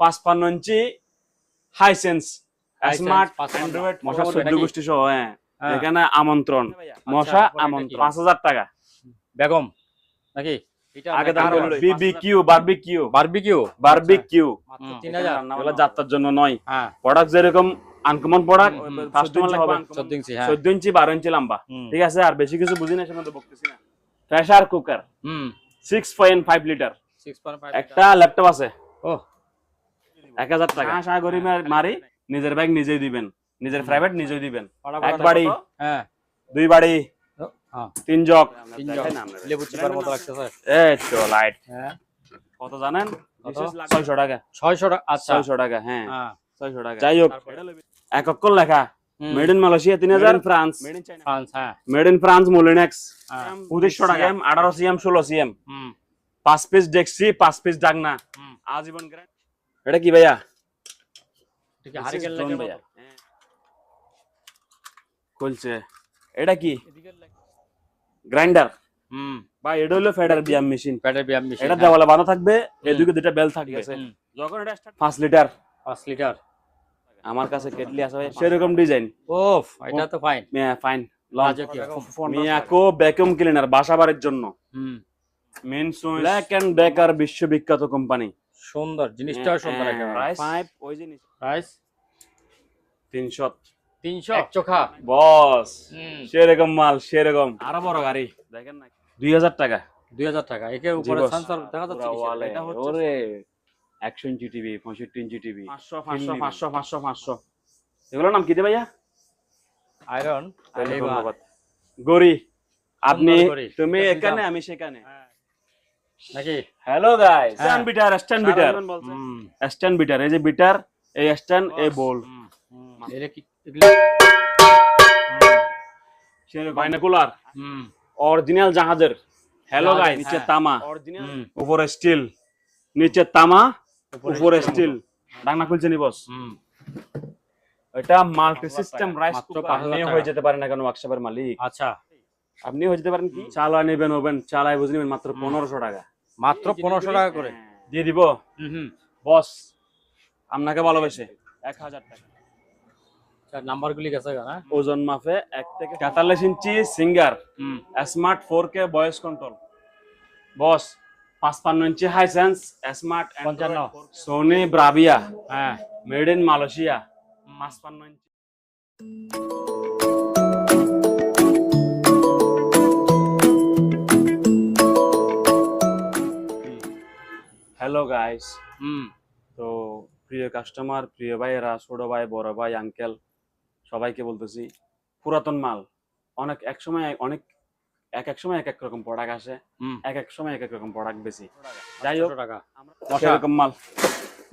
55 inch Hisense smart Android মশা 14 গোষ্ঠী সহ। হ্যাঁ, এখানে আমন্ত্রণ মশা আমন্ত্রণ 5000 টাকা। বেগম নাকি? আগে দাম বলল বিবিকিউ বারবিকিউ বারবিকিউ বারবিকিউ মাত্র 3000। এগুলো যাত্রার জন্য নয়। হ্যাঁ, প্রোডাক্ট যেরকম আনকমন প্রোডাক্ট কাস্টমার হবে 14 ইঞ্চি। হ্যাঁ, 14 ইঞ্চি 12 ইঞ্চি লম্বা। ঠিক আছে, আর বেশি কিছু বুঝি না, এর মধ্যে বলতেছি না। প্রেসার কুকার 6.5 লিটার 6.5 একটা ল্যাপটপ আছে। ও 1000 টাকা। আশা করি মারি নিজের ব্যাগ নিজেই দিবেন, নিজের প্রাইভেট নিজেই দিবেন। এক বাড়ি, হ্যাঁ, দুই বাড়ি, হ্যাঁ, 3 জগ, লেবু চিপার মতো লাগতেছে। এই তো লাইট। হ্যাঁ, কত জানেন? কত? 600 টাকা। 600 টাকা। আচ্ছা, 600 টাকা। হ্যাঁ, হ্যাঁ, 600 টাকা। যাই হোক, এক অক্ষর লেখা made in Malaysia 3000, France France. হ্যাঁ, মেড ইন ফ্রান্স মোলিনেক্স হ্যাঁ, 2500 টাকা। 18 সিএম 16 সিএম 5 পিস ডেক্সি 5 পিস ডাকনা আজীবন গ্যারান্টি। এটা কি ভাইয়া? ঠিক আছে, হারিকেন লাগে ভাইয়া খুলছে। এটা কি? গ্রাইন্ডার বা এটা হলো ফেডার বিয়াম মেশিন। প্যাডের ব্যায়াম মেশিন। এটা দেওয়ালে বাঁধা থাকবে, এদিকে দুটো বেল থাকবে। যখন এটা 5 লিটার 5 লিটার। আমার কাছে কেটলি আছে ভাই, সেরকম ডিজাইন। ওফ, এটা তো ফাইন। ফাইন রাজকীয়। মিয়াকো ভ্যাকুয়াম ক্লিনার বাসা বাড়ির জন্য। মেন সুইচ ব্ল্যাক এন্ড বেকার বিশ্ববিখ্যাত কোম্পানি। সুন্দর জিনিসটাও সুন্দর একেবারে। প্রাইস ওই জিনিস প্রাইস 300 এক চোখা বস। সেরকম মাল, সেরকম আরো বড় গাড়ি দেখেন না, 2000 টাকা। 2000 টাকা। এর উপরে সেন্সর দেখা যাচ্ছে কি? এটা হচ্ছে ওরে 100 ইঞ্চি টিভি, 65 ইঞ্চি টিভি, 500 500 500 500 500। এগুলোর নাম কি দে ভাইয়া? আয়রন। ধন্যবাদ। গরি আপনি, তুমি এখানে আমি সেখানে নাকি? Hello guys, stand bitter, stand bitter, stand bitter. এই যে বিটার, এই স্ট্যান্ড, এই বোল, এর কি বাইনাকুলার অরিজিনাল জাহাজের। হ্যালো গাইস, নিচে তামা, উপরে স্টিল, নিচে তামা, উপরে স্টিল। ডাকনা খুলছে নি বস? এটা মাল্টি সিস্টেম রাইস কুকার। আপনি হয়ে যেতে পারেন না কেন ওয়ার্কশপের মালিক? আচ্ছা, আপনি হয়ে যেতে পারেন কি? চালা নেবেন, ওভেন চালাই বুঝবেন মাত্র 1500 টাকা। মাত্র 1500 টাকা করে দিয়ে দিব বস আপনাকে ভালোবেসে 1000 টাকা। নাম্বারগুলি গেছে না? ওজন মাপে 1 থেকে 43 inch Singer smart 4K voice control boss. 55 inch Hisense smart 55 Sony Bravia. হ্যাঁ, made in Malaysia 55 inch. Hello guys, তো প্রিয় কাস্টমার, প্রিয় ভাইয়েরা, ছোট ভাই, বড় ভাই, আঙ্কেল, সবাইকে বলতেছি পুরাতন মাল অনেক এক সময় অনেক এক সময় এক রকম প্রোডাক্ট আসে, এক সময় এক রকম প্রোডাক্ট বেশি। যাই হোক, সেরকম মাল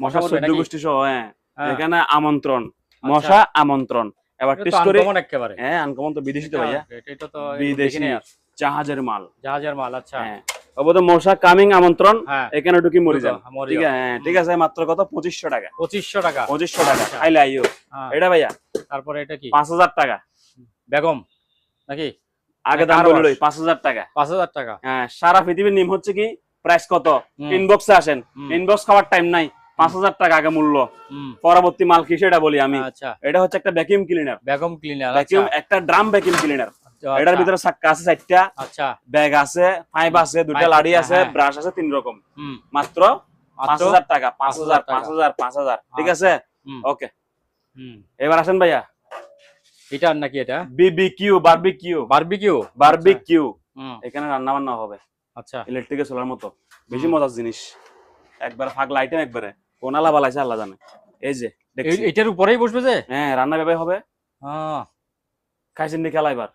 মশা 14 গোষ্ঠী সহ। হ্যাঁ, এখানে আমন্ত্রণ মশা আমন্ত্রণ। এবার টেস্ট করে একেবারে। হ্যাঁ, আনকমন তো বিদেশি তো ভাইয়া, এটা তো বিদেশি জাহাজের মাল, জাহাজের মাল। আচ্ছা, হ্যাঁ, অবশ্য মশা কামিং আমন্ত্রণ। হ্যাঁ, এখানে ঢুকি মরি যান। ঠিক আছে, হ্যাঁ, ঠিক আছে। মাত্র কত? 2500 টাকা। 2500 টাকা। 2500 টাকা খাইলে আইও। এটা ভাইয়া তারপরে এটা কি? 5000 টাকা। বেগম নাকি? আগে দাম বললো 5000 টাকা। 5000 টাকা। হ্যাঁ, সারা পৃথিবীর নিয়ম হচ্ছে কি, প্রাইস কত? ইনবক্সে আসেন, ইনবক্স খাওয়ার টাইম নাই। 5000 টাকা আগে মূল্য। পরবর্তী মাল কি সেটা বলি আমি। আচ্ছা, এটা হচ্ছে একটা vacuum cleaner. Begum cleaner. Vacuum, একটা ড্রাম ভ্যাকুয়াম ক্লিনার। এটার ভিতরে চাক্কা আছে 4টা। আচ্ছা, ব্যাগ আছে, পাইপ আছে, দুটো লাড়ি আছে, ব্রাশ আছে, 3 রকম। মাত্র 5000 টাকা। 5000 5000 5000। ঠিক আছে, ওকে। এবার আসেন ভাইয়া, এটা নাকি? এটা বিবিকিউ বারবিকিউ বারবিকিউ। বারবিকিউ। এখানে রান্না বান্না হবে। আচ্ছা, ইলেকট্রিকে চলার মতো বেশি মজার জিনিস। একবার ফাগলা আইটেম, একবারে কোনালা বালাইছে আল্লাহ জানে। এই যে এটার উপরেই বসবে যে? হ্যাঁ, রান্না ব্যবহার হবে। খাইছেন নি খেলা? এবার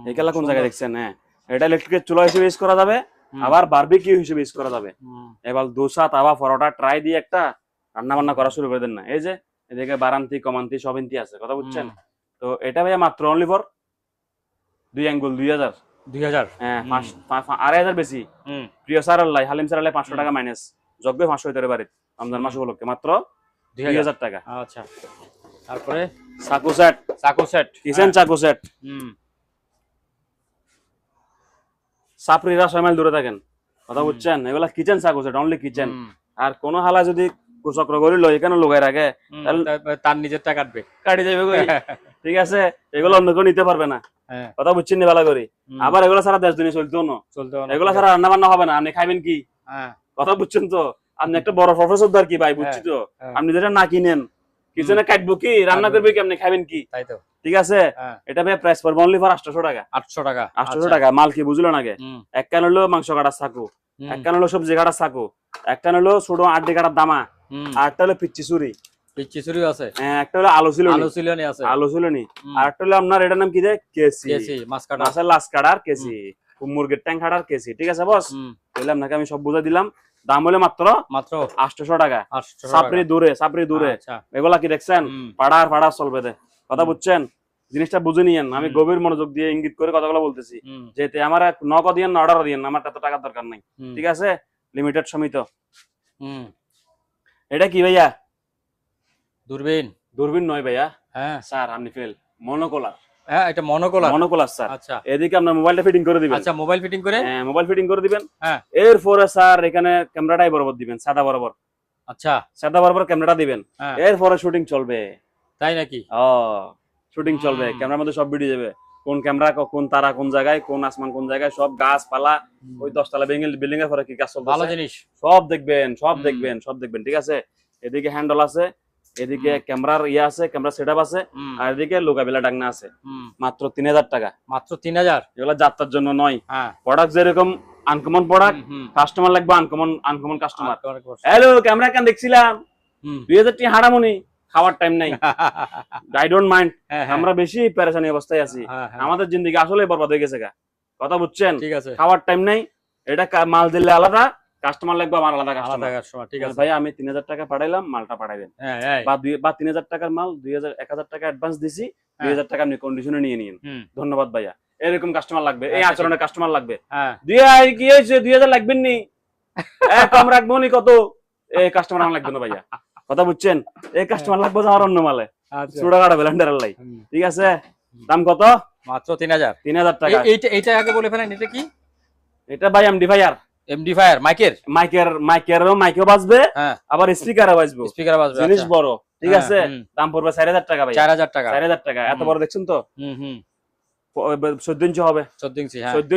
এই খেলা কোন জায়গায় দেখছেন? হ্যাঁ, এটা ইলেকট্রিকের চুলা হিসেবে ইউজ করা যাবে, আবার বারবিকিউ হিসেবে ইউজ করা যাবে। এবার দোসা, তাওয়া, পরোটা ট্রাই দিয়ে একটা রান্না বান্না করা শুরু করে দেন না। এই যে এদিকে বারান্তি, কমান্তি সব ইন্তি আছে, কথা বুঝছেন? তো এটা ভাইয়া মাত্র অনলি ফর 2 আঙ্গুল 2000। 2000? হ্যাঁ, 2500 বেশি। প্রিয় স্যার আল্লাহ, হালিম স্যার আল্লাহ 500 টাকা মাইনাস, যোগ্য 500 হইতে পারে রমজান মাস উপলক্ষে মাত্র 2000 টাকা। আচ্ছা, তারপরে চাকু সেট, চাকু সেট, কিচেন চাকু সেট। সাপরিরা 6 মাইল দূরে থাকেন, কথা বুঝছেন? এগুলা কিচেন চাকু সেট, অনলি কিচেন। আর কোন হালা যদি চক্র করিল এখানে লোকের আগে তার নিজেরটা কাটবে। কাটি যাবে কই ঠিক আছে এগুলো অন্য কেউ নিতে পারবে না হ্যাঁ কথা বুঝছেন নি ভালো করে আবার এগুলো সারা দেশ দুনিয়া চলতো না চলতে এগুলো সারা রান্না বান্না হবে না আপনি খাইবেন কি হ্যাঁ কথা বুঝছেন তো আপনি একটা বড় প্রফেসর দর কি ভাই বুঝছি তো হ্যাঁ। আপনি যেটা না কিনেন কিচেনে কাটবো কি রান্না করবে কি আপনি খাবেন কি তাই তো ঠিক আছে হ্যাঁ এটা ভাই প্রাইস পড়বে অনলি ফর 800 টাকা 800 টাকা 800 টাকা মাল কি বুঝলো না আগে এক কান হলো মাংস কাটার চাকু এক কান হলো সবজি কাটার চাকু এক কান হলো ছোট আড্ডি কাটার দামা আর একটা হলো পিচ্চি ছুরি পিচ্চি ছুরিও আছে হ্যাঁ একটা হলো আলু ছিল আলু সিলনি আছে আলু ছিল নি আর একটা হলো আপনার এটার নাম কি দেয় কেসি কেসি মাছ কাটা মাছের লাশ কাটার কেসি মুরগির ট্যাং কাটার কেসি ঠিক আছে বস তাহলে আপনাকে আমি সব বুঝাই দিলাম দাম হলো মাত্র মাত্র 800 টাকা 800 টাকা সাপরি দূরে আচ্ছা এগুলা কি দেখছেন পাড়ার চলবে দে কথা বুঝছেন জিনিসটা বুঝে নিয়েন আমি গভীর মনোযোগ দিয়ে ইঙ্গিত করে কথাগুলো বলতেছি যেতে আমার নক দিয়েন না অর্ডার দিয়েন আমার এত টাকার দরকার নাই ঠিক আছে লিমিটেড সীমিত এটা কি ভাইয়া দূরবীন দূরবীন নয় ভাইয়া হ্যাঁ স্যার আপনি ফেল মনোকোলার হ্যাঁ এটা মনোকোলার স্যার আচ্ছা এদিকে আপনার মোবাইলটা ফিটিং করে দিবেন আচ্ছা মোবাইল ফিটিং করে হ্যাঁ মোবাইল ফিটিং করে দিবেন হ্যাঁ এরপরে স্যার এখানে ক্যামেরাটাই বরাবর দিবেন সাদা বরাবর আচ্ছা সাদা বরাবর ক্যামেরাটা দিবেন হ্যাঁ এরপরে শুটিং চলবে তাই নাকি ও শুটিং চলবে ক্যামেরার মধ্যে সব ভিডিও যাবে কোন ক্যামেরা কোন তারা কোন জায়গায় কোন আসমান কোন জায়গায় সব গাছপালা ওই 10 তলা বিল্ডিং এর পরে কি কাজ চলতেছে ভালো জিনিস সব দেখবেন ঠিক আছে এদিকে হ্যান্ডল আছে এদিকে ক্যামেরার আছে ক্যামেরা সেটআপ আছে আর এদিকে লোকাবেলা ডাকনা আছে মাত্র 3000 টাকা মাত্র 3000 এগুলা যাত্রার জন্য নয় হ্যাঁ প্রোডাক্ট যেরকম আনকমন প্রোডাক্ট কাস্টমার লাগবে আনকমন কাস্টমার হ্যালো ক্যামেরা কেন দেখছিলাম 2000 টাকা হারামনি খাওয়ার টাইম নাই আই ডোন্ট মাইন্ড আমরা বেশি পেরেশানি অবস্থায় আছি আমাদের জিন্দেগি আসলে বরবাদ হয়ে গেছে কথা বুঝছেন ঠিক আছে খাওয়ার টাইম নাই এটা মাল দিলে আলাদা কাস্টমার লাগবে আমার আলাদা কাস্টমার ঠিক আছে ভাই আমি 3000 টাকা পাঠাইলাম মালটা পাঠাইবেন বা 3000 টাকার মাল 1000 টাকা অ্যাডভান্স দিছি 2000 টাকা আপনি কন্ডিশনে নিয়ে নিন ধন্যবাদ ভাইয়া এরকম কাস্টমার লাগবে এই আচরণের কাস্টমার লাগবে কি হয়েছে 2000 লাগবেন নি কম রাখবো নি কত এই কাস্টমার আমার লাগবে না ভাইয়া কথা বুঝছেন এই কাস্টমার লাগবে আমার অন্য মালে চুড়া কাটা ব্লেন্ডারের লাই ঠিক আছে দাম কত মাত্র 3000 টাকা এইটা আগে বলে ফেলেন এটা কি এটা ভাই এমডিফায়ার মাইকেও বাজবে আবার স্পিকারও বাজবে জিনিস বড় ঠিক আছে দাম পড়বে 4000 টাকা ভাই 4000 টাকা এত বড় দেখছেন তো 14 ইঞ্চি হবে 14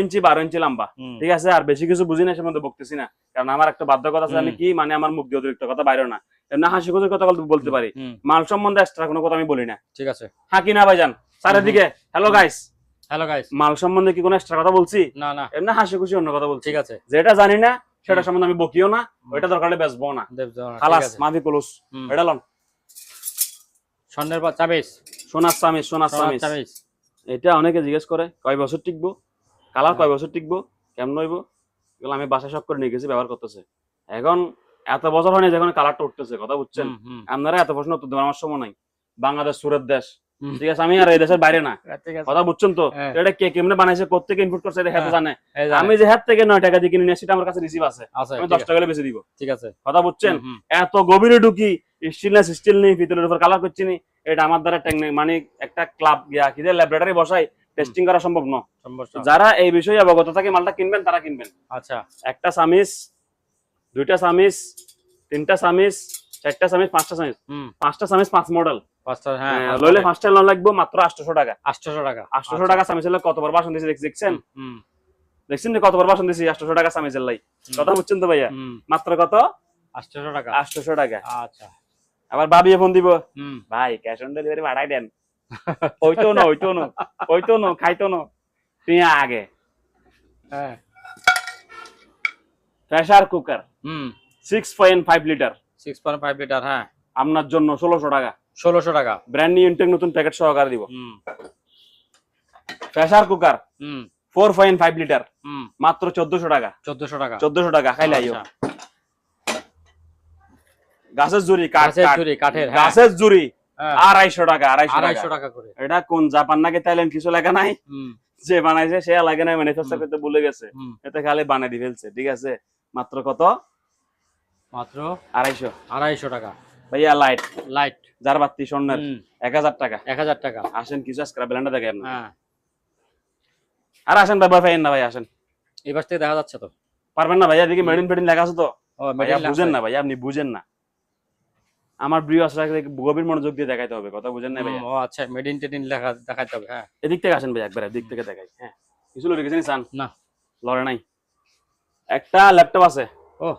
ইঞ্চি 12 ইঞ্চি লম্বা ঠিক আছে আর বেশি কিছু বুঝি না এর মধ্যে বকতেছি না কারণ আমার একটা বাধ্যকতা আছে আমি কি মানে আমার মুখ দিয়ে অতিরিক্ত কথা বাইরে না এমনি হাসি খুশি কথা বলতে পারি মাল সম্বন্ধে এক্সট্রা কোনো কথা আমি বলি না ঠিক আছে হ্যাঁ কি না ভাইজান চারিদিকে হ্যালো গাইস মাল সম্বন্ধে কি কোনো এক্সট্রা কথা বলছি না এমনি হাসি খুশি অন্য কথা বলছি ঠিক আছে যেটা জানি না সেটা সম্বন্ধে আমি বকিও না ওইটা দরকার হলে বেচবো না খালাস মাফি কলুস এটা লন স্বর্ণের চাবিস সোনার চামিচ এটা অনেকে জিজ্ঞেস করে কয় বছর টিকবো কালার কয় বছর টিকবো কেমন হইবো এগুলো আমি বাসায় সব করে নিয়ে গেছি ব্যবহার করতেছে এখন এত বছর হয়নি যখন কালারটা উঠতেছে কথা বুঝছেন আপনারা এত প্রশ্ন উত্তর দেওয়ার আমার সময় নাই বাংলাদেশ সুরের দেশ ঠিক আছে আমি আর এই দেশের বাইরে না কথা বুঝছেন তো এটা কে কেমনে বানাইছে কোত্থেকে ইনপুট করছে এটা হাতে জানে আমি যে হাত থেকে 9 টাকা দিয়ে কিনে নিয়ে সেটা আমার কাছে রিসিভ আছে আমি 10 টাকা বেশি দিব ঠিক আছে কথা বুঝছেন এত গভীরে ঢুকি স্টিল নেই ভিতরের উপর কালার করছি নি এটা আমার দ্বারা মানে একটা ক্লাব গিয়া কি ল্যাবরেটরি বসাই টেস্টিং করা সম্ভব না যারা এই বিষয়ে অবগত থাকে মালটা কিনবেন তারা কিনবেন আচ্ছা একটা চামিচ দুইটা চামিচ তিনটা চামিচ চারটা চামিচ পাঁচটা চামিচ 5 মডেল লইলে 5টা লোন লাগবে মাত্র 800 টাকা 800 টাকা চামিচ হলে কতবার বাসন দিয়েছি দেখছেন যে কতবার বাসন দিয়েছি 800 টাকা চামিচের লাই কথা বুঝছেন তো ভাইয়া মাত্র কত 800 টাকা আচ্ছা আবার ভাবি ফোন দিব ভাই ক্যাশ অন ডেলিভারি বাড়াই দেন ওইতো না খাইতো না তুই আগে প্রেসার কুকার 6.5 লিটার 6.5 লিটার হ্যাঁ আপনার জন্য 1600 টাকা ব্র্যান্ড নিউ ইনটেক নতুন প্যাকেট সহকারে দিব প্রেসার কুকার 4.5 লিটার মাত্র 1400 টাকা খাইলে আইও গাছের জুরি কাঠের গাছের জুরি 250 টাকা করে এটা কোন জাপান নাকি থাইল্যান্ড কিছু লাগা নাই যে বানাইছে সে লাগে নাই ম্যানুফ্যাকচার করতে ভুলে গেছে এটা খালি বানাই দি ফেলছে ঠিক আছে মাত্র কত মাত্র 250 টাকা ভাইয়া লাইট যার বাতি স্বর্ণের 1000 টাকা আসেন কিছু স্ক্র্যাপ ব্লেন্ডার দেখেন না আর আসেন ভাই ফাইন না ভাই আসেন এই পাশ থেকে দেখা যাচ্ছে তো পারবেন না ভাইয়া দেখি মেড ইন লেখা আছে তো ভাইয়া বুঝেন না ভাইয়া আপনি বুঝেন না আমার প্রিয় আসলে গভীর মনোযোগ দিয়ে দেখাইতে হবে, কথা বুঝেন না ভাইয়া? ও আচ্ছা, মেড ইন টেড ইন লেখা দেখাইতে হবে। হ্যাঁ, এদিক থেকে আসেন ভাই, একবার এদিক থেকে দেখাই। হ্যাঁ, কিছু লড়ে গেছেন চান? না। লড়ে নাই। একটা ল্যাপটপ আছে ও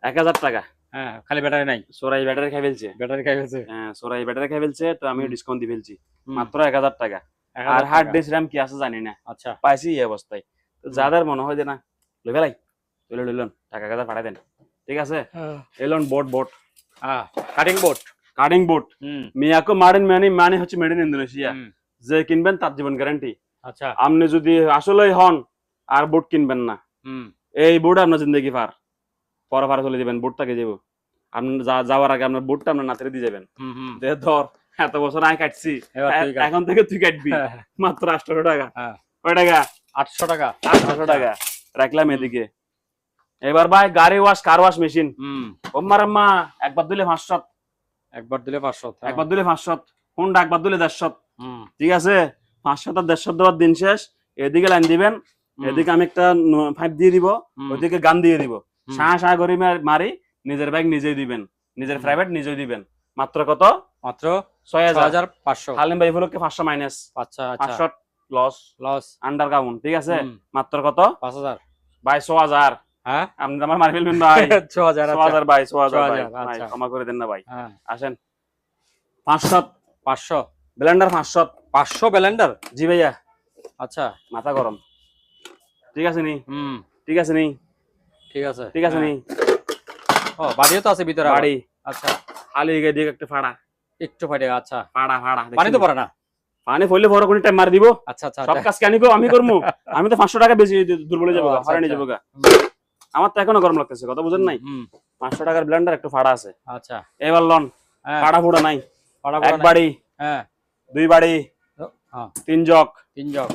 1000 টাকা, হ্যাঁ, খালি ব্যাটারি নাই, সোরাই ব্যাটারি খাই ফেলছে। ব্যাটারি খাই গেছে। হ্যাঁ, সোরাই ব্যাটারি খাই ফেলছে, তো আমি হুম। ডিসকাউন্ট দিয়ে ফেলছি হুম, মাত্র 1000 টাকা। 1000 আর হার্ড টাকা। ডিস্ক র্যাম কি আছে জানি না, আচ্ছা, পাইছি এই অবস্থায়। তো যাদের মনে হয় যে না লই ফেলাই, লইলন টাকা 1000 পাঠাই দেন, ঠিক আছে? এলন বোর্ড বোর্ড হ্যাঁ, কাটিং বোর্ড। কাটিং বোর্ড হুম, মিয়াকো মার্ডেন মানে হচ্ছে মেড ইন ইন্দোনেশিয়া। হুম, যে কিনবেন তার জীবন গ্যারান্টি। আচ্ছা, আপনি যদি আসলেই হন আর বোর্ড কিনবেন না, হুম, এই বোর্ড আপনার জিন্দগি পরে চলে যাবেন, বোর্ডটাকে যাবো। আপনি যাওয়ার আগে আপনার বোর্ডটা আপনার নাতিরে দিয়ে যাবেন, হুম, হুম। যে ধর এত বছর আয় কাটছি, এবার তুই কাট। এখন থেকে তুই কাটবি। মাত্র 800 টাকা। হ্যাঁ, কয় টাকা? 800 টাকা। 800 টাকা রাখলাম এদিকে। এবার ভাই গাড়ি ওয়াশ, কার ওয়াশ মেশিন, হুম, ওম্মার আম্মা একবার দিলে 500, একবার দিলে 500। হ্যাঁ। একবার দিলে 500, হুন্ডা একবার দিলে 150, হুম, ঠিক আছে? 500 আর 150 দেওয়ার দিন শেষ। এদিকে লাইন দিবেন, হুম, এদিকে আমি একটা 5 দিয়ে দিব, হুম, ওইদিকে গান দিয়ে দিব। হুম। শাঁ করে মারি, নিজের বাইক নিজেই দিবেন, নিজের প্রাইভেট নিজেই দিবেন। মাত্র কত? মাত্র 6000। 6500। হালিম ভাই উপলক্ষে 500 মাইনাস, আচ্ছা, আচ্ছা, 500 লস, লস। আন্ডার কাউন্ট, ঠিক আছে? হুম। মাত্র কত? 5000। ভাই 6000। হ্যাঁ, আপনি আমার মারি ফেলবেন ভাই। 6000। 6000 ভাই, 6000 ভাই, 6000, ভাই আচ্ছা। ক্ষমা করে দেন না ভাই। হ্যাঁ, আসেন 500 500। ব্লেন্ডার, 500। 500 ব্লেন্ডার। জি ভাইয়া, আচ্ছা, মাথা গরম, ঠিক আছে নি? হুম, ঠিক আছে নি? ঠিক আছে। ঠিক আছে নি? ও, বাড়িও তো আছে ভিতরে আবার। বাড়ি আচ্ছা, খালি গিয়ে দিকে একটা ফাড়া একটু ফাটে। আচ্ছা, ফাড়া ফাড়া পানি তো পড়ে না। পানি পড়লে বড় কোন টাইম মার দিব। আচ্ছা, আচ্ছা, সব আচ্ছা। কাজ কেন আমি করবো? আমি তো 500 টাকা বেশি দুর্বলে যাবো, ও, আচ্ছা, হরানি আচ্ছা। যাবো গা। হুম, আমার তো এখনো গরম লাগতেছে, কথা বুঝেন নাই? হুম, 500 টাকার ব্লেন্ডার একটু ফাড়া আছে। আচ্ছা, এবার লন, হ্যাঁ, ফাড়া ফুড়া নাই। ফাটা এক পড়ে নাই। বাড়ি, হ্যাঁ, 2 বাড়ি, হ্যাঁ, 3 জগ। 3 জগ।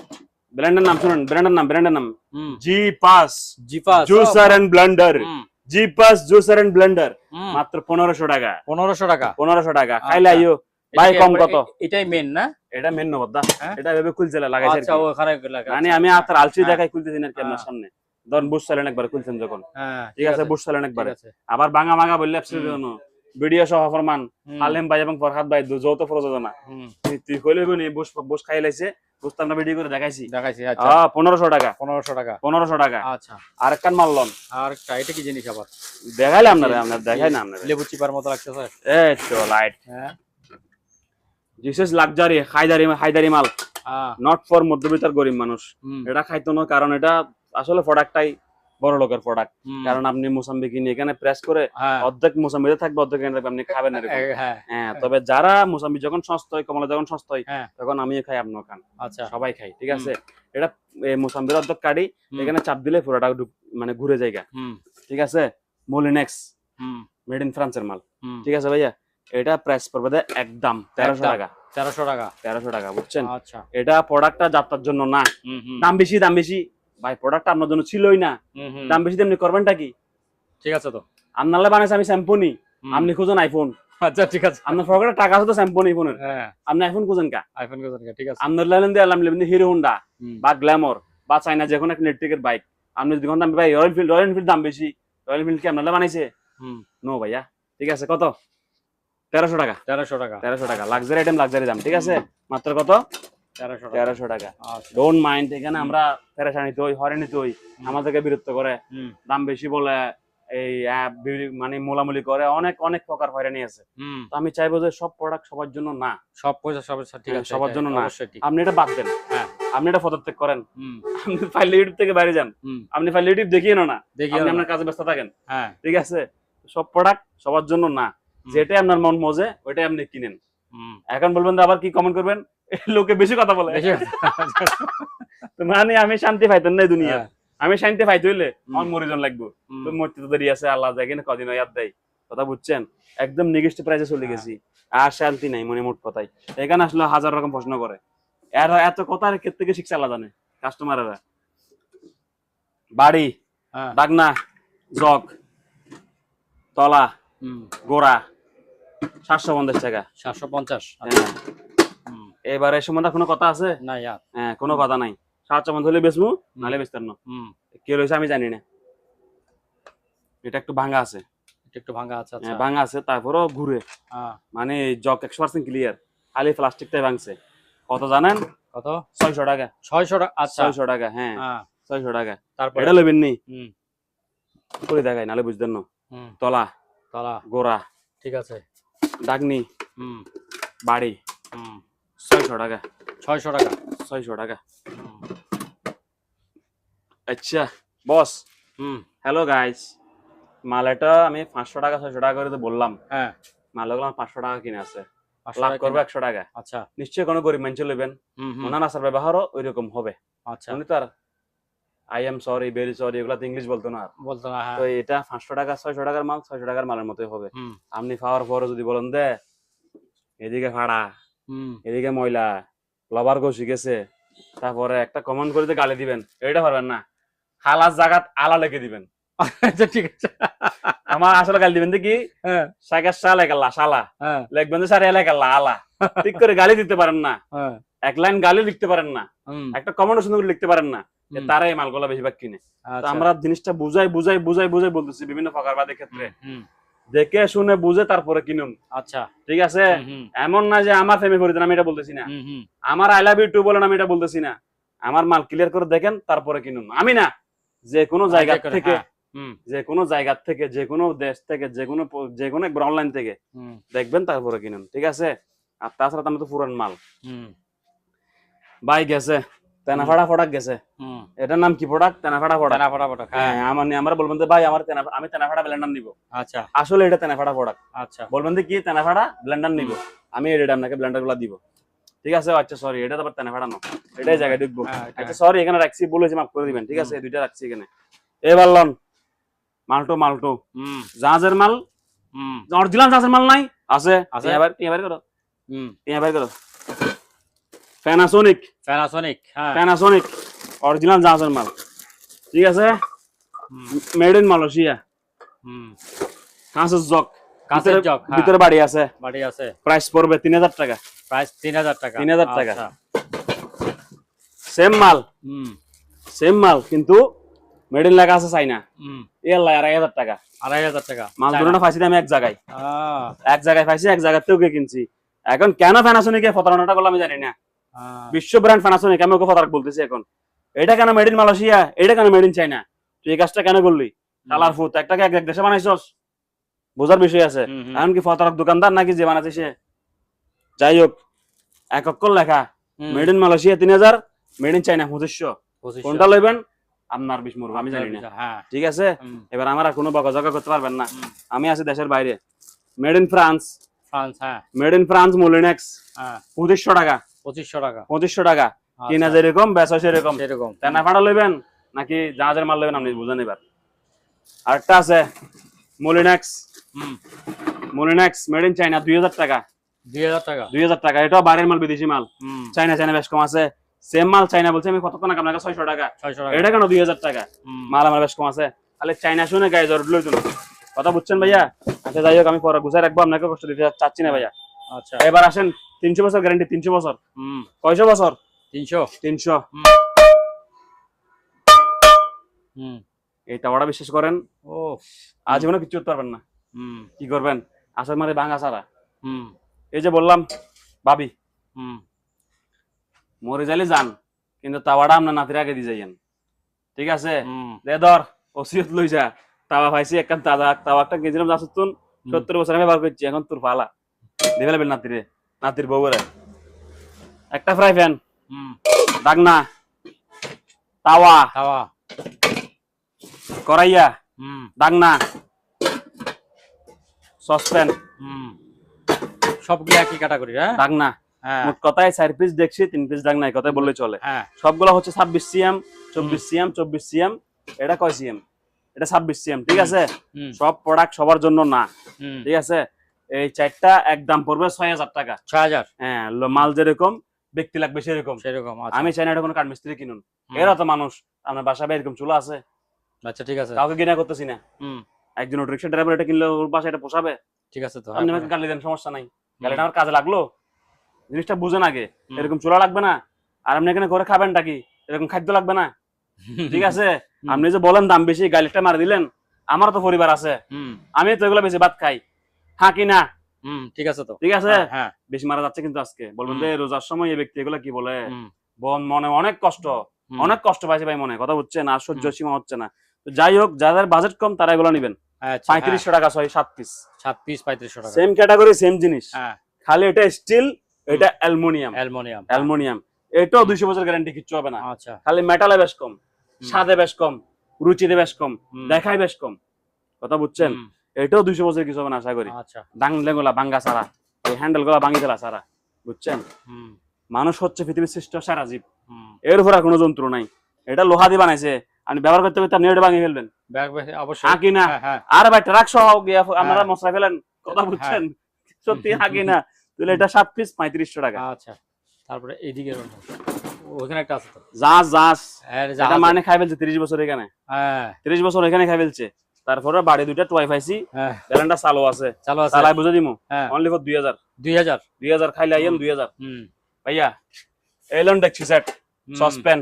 ব্র্যান্ডের নাম শুনুন, ব্র্যান্ডের নাম হুম, Geepas Geepas. Juicer and blender. হুম, Geepas juicer and blender হুম, মাত্র 1500 টাকা। 1500 টাকা। 1500 টাকা আচ্ছা। খাইলে আইও ভাই। এটা কি কম একবারে কত? এটাই মেন না? এটা মেন নবদ্দা, হ্যাঁ? এটা ভেবে খুলছে লাগাইছে আর আচ্ছা, কি। ওখানে লাগা। মানে আচ্ছা, আমি আচ্ছা। আপনার আলসি হ্যাঁ, দেখাই খুলতেছি না আর কি আপনার হ্যাঁ। সামনে। ধরুন বুশ চালেন একবার খুলছেন যখন, হ্যাঁ, ঠিক আছে? বুশ চালেন একবার, ঠিক আছে। আবার ভাঙা ভাঙা বললে অ্যাবসলিউট হুম। নো। ভিডিও সহ ফরমান হুম, হালিম ভাই এবং ফরহাদ ভাই যৌথ প্রযোজনা। হুম, তুই কইলে বনি বুশ বুশ খাই লাইছে, বুশ তো আমরা ভিডিও করে দেখাইছি। দেখাইছি। আচ্ছা, 1500 টাকা, 1500 টাকা। 1500 টাকা। আচ্ছা, আর একখান মারলন আর এটা কি জিনিস আবার? দেখাইলে আপনারা, আপনার দেখাই না আপনারা। লেবু চিপার মতো লাগতেছে। এই তো লাইট হ্যাঁ, দিস ইজ লাক্সারি হায়দারি মাল, হ্যাঁ, নট ফর মধ্যবিত্তের গরিব মানুষ। হুম, এটা খাইতো না, কারণ এটা আসলে প্রোডাক্টটাই বড় লোকের প্রোডাক্ট। হুম, কারণ আপনি মোসাম্বি কিনে এখানে প্রেস করে হ্যাঁ, অর্ধেক মোসাম্বিতে থাকবে, অর্ধেক এখানে থাকবে, আপনি খাবেন না এরকম। হ্যাঁ, হ্যাঁ, তবে যারা মোসাম্বি যখন সস্তা হয়, কমলা যখন সস্তা হয়, হ্যাঁ, তখন আমিও খাই, আপনিও খান, আচ্ছা, সবাই খাই, ঠিক আছে? এটা মোসাম্বির অর্ধেক কাটি, হুম, এখানে চাপ দিলে পুরোটা মানে ঘুরে জায়গা, হুম, ঠিক আছে? মোলিনেক্স হুম, মেড ইন ফ্রান্সের মাল, হুম, ঠিক আছে ভাইয়া? এটা প্রাইস পড়বে একদম 1300 টাকা। 1300 টাকা। 1300 টাকা, বুঝছেন? আচ্ছা, এটা প্রোডাক্টটা যাত্রার জন্য না। হুম, হুম, দাম বেশি, দাম বেশি ভাই, প্রোডাক্টটা আপনার জন্য ছিলই না। হুম, হুম, দাম বেশি তেমনি করবেনটা কি? ঠিক আছে তো। আপনার বানাইছে আমি শ্যাম্পু নি, হুম, আপনি খুঁজেন আইফোন। আচ্ছা, ঠিক আছে। আপনার পকেটে টাকা আছে তো শ্যাম্পু নেই ফোনের, হ্যাঁ, আপনি আইফোন খুঁজেন কা? আইফোন কোথায়? ঠিক আছে। আপনার লাইন দিয়ে আলাম লেবেন হিরো হোন্ডা হুম, বা গ্ল্যামর বা চাইনা যে কোনো একটা ইলেকট্রিকের বাইক। আপনি যদি দাম ভাই রয়্যাল এনফিল্ড দাম বেশি, রয়্যাল এনফিল্ড কি আপনার বানাইছে? হুম, নো ভাইয়া, ঠিক আছে? কত? 1300 টাকা। 1300 টাকা। 1300 টাকা লাক্সারি আইটেম, লাক্সারি দাম, ঠিক আছে? মাত্র কত? 1300 টাকা। 1300 টাকা। আচ্ছা, ডোন্ট মাইন্ড, এখানে আমরা পেরেশানিতে হই, হয়রানিতে হই, আমাদেরকে বিরক্ত করে, হুম, দাম বেশি বলে, এই মানে মোলামুলি করে, অনেক অনেক প্রকার হয়রানি আছে। হুম, তো আমি চাইবো যে সব প্রোডাক্ট সবার জন্য না, সব পয়সা সব ঠিক আছে, সবার এটা জন্য না। অবশ্যই ঠিক। আপনি এটা বাদ দেন, হ্যাঁ, আপনি এটা পদত্যাগ করেন, হুম, আপনি ফাইল ইউটিউব থেকে বাইরে যান, হুম, আপনি ফাইল ইউটিউব দেখিয়ে না, দেখি আপনি আর না। আপনার কাজে ব্যস্ত থাকেন, হ্যাঁ, ঠিক আছে? সব প্রোডাক্ট সবার জন্য না, হুম, যেটাই আপনার মন মজে ওইটাই আপনি কিনেন। হুম, এখন বলবেন যে আবার কি কমেন্ট করবেন, লোকে বেশি কথা বলে, বেশি তো মানে আমি শান্তি পাইতেন না এই দুনিয়া। হ্যাঁ, আমি শান্তি পাইতে হইলে হুম, আমার মরিজন লাগবো, হুম, তো মরতে তো দেরি আছে, আল্লাহ যায় কিনা কদিন ইয়াদ দেয়, কথা বুঝছেন? একদম নির্দিষ্ট প্রাইসে চলে গেছি, আর শান্তি নাই মনে, মোট কথাই। এখানে আসলে হাজার রকম প্রশ্ন করে, এত কথা আর ক্ষেত্রে থেকে শিখছে আল্লাহ জানে কাস্টমাররা। বাড়ি, হ্যাঁ, ডাকনা, জগ, তলা, হুম, গোড়া 750 টাকা। 750। হ্যাঁ। হুম, এবারে সম্বন্ধে কোনো কথা আছে? না ইয়ার। হ্যাঁ, কোনো কথা নাই। 750 হলে বেচমু, নাহলে বেচতাম না। হুম, কে রয়েছে আমি জানি না, এটা একটু ভাঙা আছে। একটু ভাঙা আছে, আচ্ছা। ভাঙা আছে, তারপরেও ঘুরে, হ্যাঁ, মানে জক 100% ক্লিয়ার, খালি প্লাস্টিকটাই ভাঙছে। কত জানেন? কত? 600 টাকা। 600 টাকা, আচ্ছা। 600 টাকা, হ্যাঁ, হ্যাঁ, 600 টাকা। তারপরে? এটা লইবেন নি? হুম, করে দেখাই, নালে বুঝতেন না। হুম, তলা, তলা, গোড়া, ঠিক আছে। ডাগনি, হুম, বাড়ি, হুম, 600 টাকা। 600 টাকা। 600 টাকা। হুম, আচ্ছা বস, হুম, হ্যালো গাইস, মাল এটা আমি 500 টাকা 600 টাকা করে তো বললাম, হ্যাঁ, মাল ওগুলো 500 টাকা কিনে আছে, 500 লাভ টাকা করবো কিনা? 100 টাকা। আচ্ছা, নিশ্চয়ই কোনো গরিব মানুষ লইবেন, হুম, হুম, ওনার আচার ব্যবহারও ওই রকম হবে। আচ্ছা, উনি তো আর I am sorry, very sorry এগুলা তো ইংলিশ বলতো না আর। বলতো না, তো হ্যাঁ, এটা 500 টাকা 600 টাকার মাল 600 টাকার মালের মতোই হবে। হুম, আপনি পাওয়ার পরে যদি বলেন দে এদিকে ফাড়া, হুম। এদিকে ময়লা, লবার গো শিখেছে, তারপরে একটা কমেন্ট করে গালি দিবেন, এটা পারবেন না। হালার জাগাত আলা লিখে দিবেন। আচ্ছা, ঠিক আছে। আমার আসলে গালি দিবেন কি, হ্যাঁ, সাইকেল শালা গাল্লা শালা, হ্যাঁ, লিখবেন যে স্যার এলা গাল্লা আলা। ঠিক করে গালি দিতে পারেন না, হ্যাঁ, এক লাইন গালি লিখতে পারেন না, হুম, একটা কমেন্ট সুন্দর করে লিখতে পারেন না, যে হুম, তারা এই মালগুলা বেশিরভাগ কিনে। তো আচ্ছা, আমরা জিনিসটা বুঝাই বুঝাই বুঝাই বুঝাই বলতেছি বিভিন্ন প্রকারবাদের ক্ষেত্রে, হুম, দেখে শুনে বুঝে তারপরে কিনুন, আচ্ছা, ঠিক আছে? হুম, হুম, এমন না যে আমার ফেমে করে দেন, আমি এটা বলতেছি না। হুম, হুম, আমার আই লাভ ইউ টু বলেন, আমি এটা বলতেছি না। আমার মাল ক্লিয়ার করে দেখেন তারপরে কিনুন। আমি না, যে কোনো জায়গা যে করে, থেকে, হ্যাঁ, হুম, যে কোনো জায়গা থেকে, যে কোনো দেশ থেকে, যে কোনো একবার অনলাইন থেকে হুম, দেখবেন তারপরে কিনুন, ঠিক আছে? আর তাছাড়া তো আমি তো পুরান মাল হুম, বাই গেছে, তেনাফাড়া প্রোডাক্ট গেছে। হুম, এটার নাম কি প্রোডাক্ট? তেনাফাড়া প্রোডাক্ট। টানা ফাটাফাটা, হ্যাঁ, হ্যাঁ, আমরা বলবেন যে ভাই আমার আমি তেনাফাড়া ব্লেন্ডার নিব, আচ্ছা, আসলে এটা তেনাফাড়া প্রোডাক্ট। আচ্ছা, বলবেন যে কি তেনাফাড়া ব্লেন্ডার নিব, হুম, আমি এটা আপনাকে ব্লেন্ডার গুলা দিব, ঠিক আছে? আচ্ছা সরি, এটা তো আবার তেনাফাড়া না, এটাই জায়গায় ঢুকবো। হ্যাঁ, এটা, আচ্ছা সরি, এখানে রাখছি, বলেছি মাফ করে দিবেন, ঠিক আছে? হুম, এই দুইটা রাখছি এখানে। এবার লন মালটো, মালটো হুম, জাহাজের মাল, হুম, অরিজিনাল জাহাজের মাল নাই? আছে। আছে, টিয়া বাইর করো, হুম, টিয়া বাইর করো। প্যানাসোনিক, প্যানাসোনিক, হ্যাঁ, প্যানাসোনিক অরিজিনাল জাহাজের মাল, ঠিক আছে? হুম, মেড ইন মালয়েশিয়া, হুম, কাঁচের জগ, কাঁচের জগ, হ্যাঁ, ভিতরে বাড়ি আছে, বাড়ি আছে, প্রাইস পড়বে 3000 টাকা। প্রাইস 3000 টাকা, 3000 টাকা। আচ্ছা, সেম মাল, হুম, সেম মাল, কিন্তু মেড ইন লেখা আছে চাইনা, হুম, এর লাই 2500 টাকা। 2500 টাকা, মাল চায়না। দুটোটা পাইছি আমি এক জায়গায়, আহ, এক জায়গায় পাইছি, এক জায়গাতেও গিয়ে কিনছি। এখন কেন প্যানাসোনিকে প্রতারণাটা করলো আমি জানি না। বিশ্ব ব্র্যান্ড প্যানাসোনিক, আমি ওকে প্রতারক বলতেছি এখন। এটা কেন মেড ইন মালয়েশিয়া, এটা কেন মেড ইন চাইনা? তুই এই কাজটা কেন করলি? কালার ফুট একটাকে এক এক দেশে বানাইছস, বোঝার বিষয় আছে। হুম, হুম, এখন কি প্রতারক দোকানদার নাকি যে বানাচ্ছে সে? যাই হোক, এক অক্ষর লেখা হুম, made in Malaysia 3000, made in China 2500। 2500, কোনটা লইবেন আপনার বিস্মুর, আমি জানি না, হ্যাঁ, ঠিক আছে? হুম, এবার আমার আর কোনো বকাঝকা করতে পারবেন না, হুম, আমি আছি দেশের বাইরে। মেড ইন ফ্রান্স, ফ্রান্স, হ্যাঁ, মেড ইন ফ্রান্স মোলিনেক্স, হ্যাঁ, 2500 টাকা। 2500 টাকা, 2500 টাকা কিনা আচ্ছা, যেরকম বেচা সেরকম। সেরকম, তেনা ফাড়া লইবেন নাকি জাহাজের মাল লইবেন আপনি বুঝেন। এবার আরেকটা আছে Moulinex, hmm, Moulinex made in চাইনা 2000 টাকা। 2000 টাকা, 2000 টাকা, এটাও বাইরের মাল, বিদেশি মাল। হুম, চাইনা, চাইনা বেশ কম আছে। সেম মাল চাইনা বলছি আমি, কতক্ষণ আগে আপনাকে 600 টাকা, 600 টাকা, এটা কেন 2000 টাকা? হুম, মাল আমার বেশ কম আছে, তাহলে চাইনা শুনে গায়ে জ্বর লই তুমি, কথা বুঝছেন ভাইয়া? আচ্ছা যাই হোক, আমি পরে গুছাই রাখবো, আপনাকে কষ্ট দিতে চাচ্ছি না ভাইয়া। আচ্ছা, এবার আসেন, 300 বছর গ্যারান্টি, 300 বছর। হুম, কয়শো বছর? 300, 300। হুম, হুম, এই টাওয়াটা বিশ্বাস করেন, ও, আজীবনে কিছু করতে পারবেন না। হুম, কি করবেন? আসল মারে ভাঙা ছাড়া। হুম, এই যে বললাম ভাবি, হুম, মরে যাইলে যান, কিন্তু তাওয়াটা আপনার নাতির আগে দিয়ে যাইয়েন, ঠিক আছে? হুম, দে ধর, ওসিয়ত লই যা, তাওয়া পাইছি একখান তাজা, তাওয়াটা গেছিলাম যাচ্ছুন 70 বছর আমি ব্যবহার করছি, এখন তোর পালা দিয়ে ফেলবেন নাতিরে, নাতির বউরে। একটা ফ্রাই প্যান, হুম, ডাকনা, তাওয়া, তাওয়া, কড়াইয়া, হুম, ডাকনা, সসপ্যান, হুম, সবগুলো একই ক্যাটাগরি, হ্যাঁ, ডাকনা। হ্যাঁ, মোট কথায় 4 পিস দেখছি, 3 পিস ডাকনা, এই কথাই বললে চলে। হ্যাঁ, সবগুলো হচ্ছে 26 সিএম, 24 সিএম, 24 সিএম। এটা কয় সিএম? এটা 26 সিএম, ঠিক আছে? হুম, সব প্রোডাক্ট সবার জন্য না, হুম, ঠিক আছে? এই চারটা একদম পড়বে 6000 টাকা। 6000, হ্যাঁ, মাল যেরকম ব্যক্তি লাগবে সেরকম। সেরকম, আচ্ছা, আমি চাই না এটা কোনো কাঠ মিস্ত্রি কিনুন, হুম, এরা তো মানুষ, আপনার বাসায় এরকম চুলা আছে, আচ্ছা, ঠিক আছে, কাউকে কিনা করতেছি না। হুম, একজন রিক্সা ড্রাইভার এটা কিনলে ওর বাসায় এটা পোষাবে? ঠিক আছে তো, আপনি হ্যাঁ, আমাকে গালি দেন, সমস্যা নাই, গালিটা আমার কাজে লাগলো, জিনিসটা বুঝেন আগে। হুম, এরকম চুলা লাগবে না, আর আপনি এখানে করে খাবেনটা কি, এরকম খাদ্য লাগবে না, ঠিক আছে? হুম, আপনি যে বলেন দাম বেশি, গালিটা মারি দিলেন, আমার তো পরিবার আছে, হুম আমি তো এগুলো বেশি ভাত খাই, হাঁকি না। হুম ঠিক আছে তো। ঠিক আছে, হ্যাঁ বেশি মারা যাচ্ছে কিন্তু আজকে বলবেন হুম। যে রোজার সময় এই ব্যক্তি এগুলো কি বলে। হুম মনে অনেক কষ্ট, হুম অনেক কষ্ট পাইছে ভাই মনে, কথা বুঝছেন, আর সহ্য হুম। সীমা হচ্ছে না। তো যাই হোক, যাদের বাজেট কম তারা এগুলো নিবেন। আচ্ছা হ্যাঁ, 3500 টাকা 7 পিস, 7 পিস 3500 টাকা। সেম ক্যাটাগরি সেম জিনিস, হ্যাঁ খালি এটা স্টিল, হুম। এটা অ্যালুমিনিয়াম। অ্যালুমিনিয়াম, হ্যাঁ। অ্যালুমিনিয়াম, এটাও হুম। 200 বছর গ্যারান্টি, কিচ্ছু হবে না। আচ্ছা। খালি মেটালে বেশ কম, হুম স্বাদে বেশ কম, রুচিতে বেশ কম, হুম দেখায় বেশ কম, কথা বুঝছেন। হুম। এটাও 200 বছর কিছু হবে না আশা করি। আচ্ছা। ডাংলে গুলা ভাঙ্গা সারা, এই হ্যান্ডেল গুলা ভাঙি ফেলা সারা, বুঝছেন। হুম মানুষ হচ্ছে পৃথিবীর শ্রেষ্ঠ সারা জীব, হুম। এর উপর আর কোনো যন্ত্র নাই। এটা লোহা দিয়ে বানাইছে, আপনি ব্যবহার করতে করতে আপনি এটা ভাঙি ফেলবেন, ব্যাগ অবশ্যই। হাঁকি না। হ্যাঁ হ্যাঁ আর ভাই ট্রাক সহ গিয়া আপনারা হ্যাঁ মশলা ফেলেন, কথা হ্যাঁ। বুঝছেন, সত্যি হাঁকি না। তাহলে এটা 7 পিস 3500 টাকা। আচ্ছা, তারপরে এইদিকে ওখানে একটা আছে তো। জাহাজ জাহাজ, হ্যাঁ এটা জাহাজ। মানে খাই ফেলছে 30 বছর এখানে, হ্যাঁ 30 বছর এখানে খাই ফেলছে। তারপরে বাড়ি দুইটা টয় পাইছি, হ্যাঁ ব্যালেন্ডার চালু আছে, চালু আছে। চালাই বুঝে দিমু হ্যাঁ অনলি ফর 2000, 2000। 2000 খাইলে আইয়েন হুম 2000। হুম ভাইয়া এলন দেখছি সেট, হুম saucepan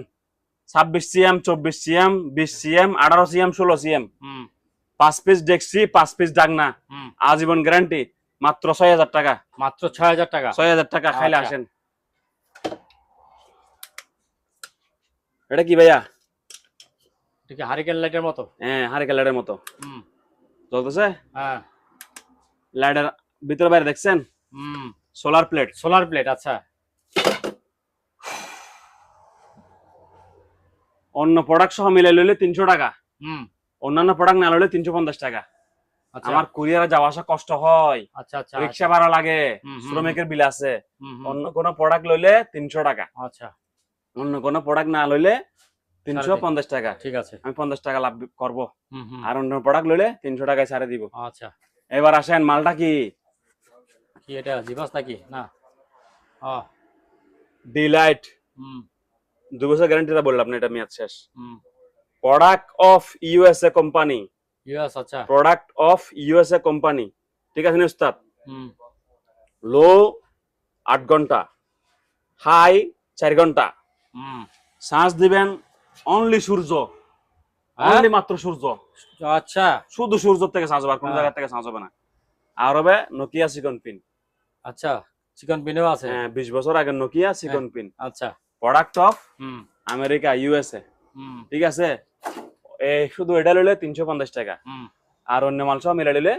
26 cm, 24 cm, 20 cm, 18 cm, 16 cm, হুম 5 পিস ডেক্সি, 5 পিস ডাকনা, হুম। আজীবন গ্যারান্টি, মাত্র 6000 টাকা। মাত্র 6000 টাকা। 6000 টাকা খাইলে আচ্ছা। আসেন। এটা কি ভাইয়া? এটা কি হারিকেন লাইটের মতো? হ্যাঁ, হারিকেন লাইটের মতো হুম। জ্বলতেছে। হ্যাঁ। লাইটের ভিতরে বাইরে দেখছেন, হুম। Solar plate. সোলার প্লেট, আচ্ছা। অন্য প্রোডাক্ট সহ মিলাই লইলে 300 টাকা, হুম। অন্যান্য প্রোডাক্ট না লইলে 350 টাকা। আচ্ছা। আমার কুরিয়ারে যাওয়া আসা কষ্ট হয়, আচ্ছা আচ্ছা। রিক্সা ভাড়া লাগে, হুম হুম শ্রমিকের বিল আছে। হুম হুম। অন্য কোনো প্রোডাক্ট লইলে 300 টাকা, আচ্ছা। অন্য কোনো প্রোডাক্ট না লইলে 350 350 টাকা। ঠিক আছে। আমি 50 টাকা লাভ করব, হুম হুম। আর অন্য প্রোডাক্ট লইলে 300 টাকায় ছাড়ে দিব। আচ্ছা। এবার আসেন, মালটা কি? কি এটা জিবাস নাকি না? ডিলাইট, হুম 2 বছর গ্যারান্টিটা বললাম না, এটা মেয়াদ শেষ। হুম। Product of USA company, US, আচ্ছা। প্রোডাক্ট অফ ইউএসএ কোম্পানি, ঠিক আছে উস্তাদ। হুম লো 8 ঘন্টা, হাই 4 ঘন্টা, হুম। চার্জ দিবেন অনলি সূর্য, হ্যাঁ? অনলি মাত্র সূর্য, আচ্ছা। শুধু সূর্য থেকে চার্জ হবে, আর কোনো হ্যাঁ। জায়গা থেকে চার্জ হবে না। আর হবে নোকিয়া সিকন পিন। আচ্ছা, চিকেন পিনেও আছে। হ্যাঁ, 20 বছর আগে নোকিয়া হ্যাঁ, সিকন পিন, আচ্ছা। Product of hmm America USA, হুম ঠিক আছে। শুধু এটা লইলে 350 টাকা, হুম। আর অন্য মাল সহ মিলাই নিলে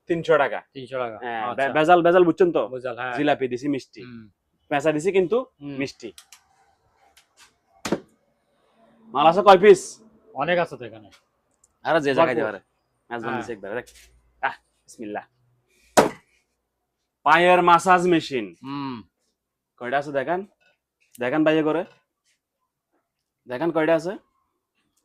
300 টাকা। 300 টাকা। হ্যাঁ, আচ্ছা। ভেজাল ভেজাল বুঝছেন তো। বুঝাল, হ্যাঁ। জিলাপি দিছি মিষ্টি, হুম পেঁচা দিছি কিন্তু হুম। মিষ্টি। মাল আছে কয় পিস? অনেক আছে তো এখানে। আরে যে জায়গায় ভরপুর। যাবে, মেজবান হ্যাঁ। দিছি একবার দেখ। বিসমিল্লাহ। পায়ের মাসাজ মেশিন হুম। কয়টা আছে দেখেন, দেখেন বাইরে করে দেখেন কয়টা আছে।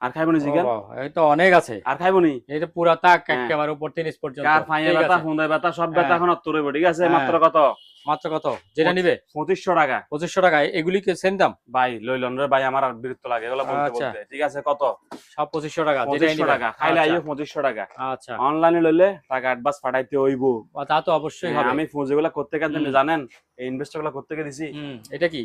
আর খাইবনি ও জিগান, বাবা, এই তো অনেক আছে। আর খাইবনি। এটা পুরা তাক হ্যাঁ। একেবারে উপর তিনিশ পর্যন্ত। কার পায়ে ঠিক ব্যথা, আছে। হুন্দায় ব্যথা, সব ব্যথা হ্যাঁ। এখন অত্তর হইব, ঠিক আছে। হ্যাঁ। মাত্র কত? মাত্র কত যেটা নিবে? 2500 টাকা। 2500 টাকা। এগুলি কি সেম দাম? ভাই লইলন রে ভাই, আমার আর বিরক্ত লাগে এগুলো বলতে আচ্ছা। বলতে, ঠিক আছে। কত? সব 2500 টাকা, যেটাই 2500 নিবে। টাকা খাইলে আচ্ছা আইও 2500 টাকা। আচ্ছা। অনলাইনে লইলে টাকা অ্যাডভান্স পাঠাইতে হইব। তা তো অবশ্যই হবে। আমি যেগুলা করতে গেছি হুম। জানেন, এই ইনভেস্ট গুলা করতে গিয়ে দিছি। এটা কি?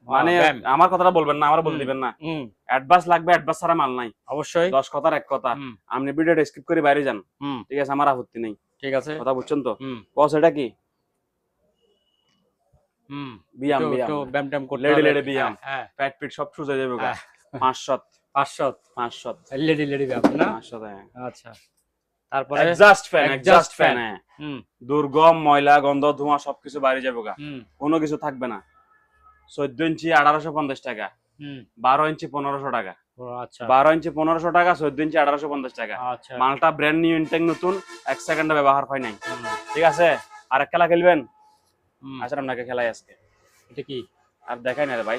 মানে ব্যায়াম। আমার কথাটা বলবেন না, আমার বলে হুম দিবেন না। হুম। অ্যাডভান্স লাগবে, অ্যাডভান্স ছাড়া মাল নাই। অবশ্যই। 10 কথার এক কথা, হুম আপনি ভিডিওটা স্কিপ করে বাইরে যান, হুম। ঠিক আছে, আমার আপত্তি নেই। ঠিক আছে। কথা বুঝছেন তো? হুম বস এটা কি? হুম। বিয়াম, একটু বিয়াম, একটু ব্যায়াম ট্যাম করতে লেডি হবে। লেডি বিয়াম, হ্যাঁ পেট পিট সব সুজে যাবে গা। হ্যাঁ। 500 500 500 লেডি লেডি ব্যায়াম না? 500 হ্যাঁ। আচ্ছা। তারপরে exhaust fan, exhaust exhaust fan, fan। হ্যাঁ। হুম দুর্গম, ময়লা, গন্ধ, ধোঁয়া সবকিছু বাইরে যাবে গা, হুম কোনো কিছু থাকবে না। 14 ইঞ্চি 1850 টাকা, হুম। 12 ইঞ্চি 1500 টাকা, ও আচ্ছা 12 ইঞ্চি 1500 টাকা, 14 ইঞ্চি 1850 টাকা। আচ্ছা। মালটা ব্র্যান্ড নিউ, ইনটেক নতুন, 1 সেকেন্ডে ব্যবহার হয় নাই, হুম ঠিক আছে। আর এক খেলা খেলবেন, হুম। আসেন আপনাকে খেলাই আজকে। এটা কি? আর দেখাই না রে ভাই,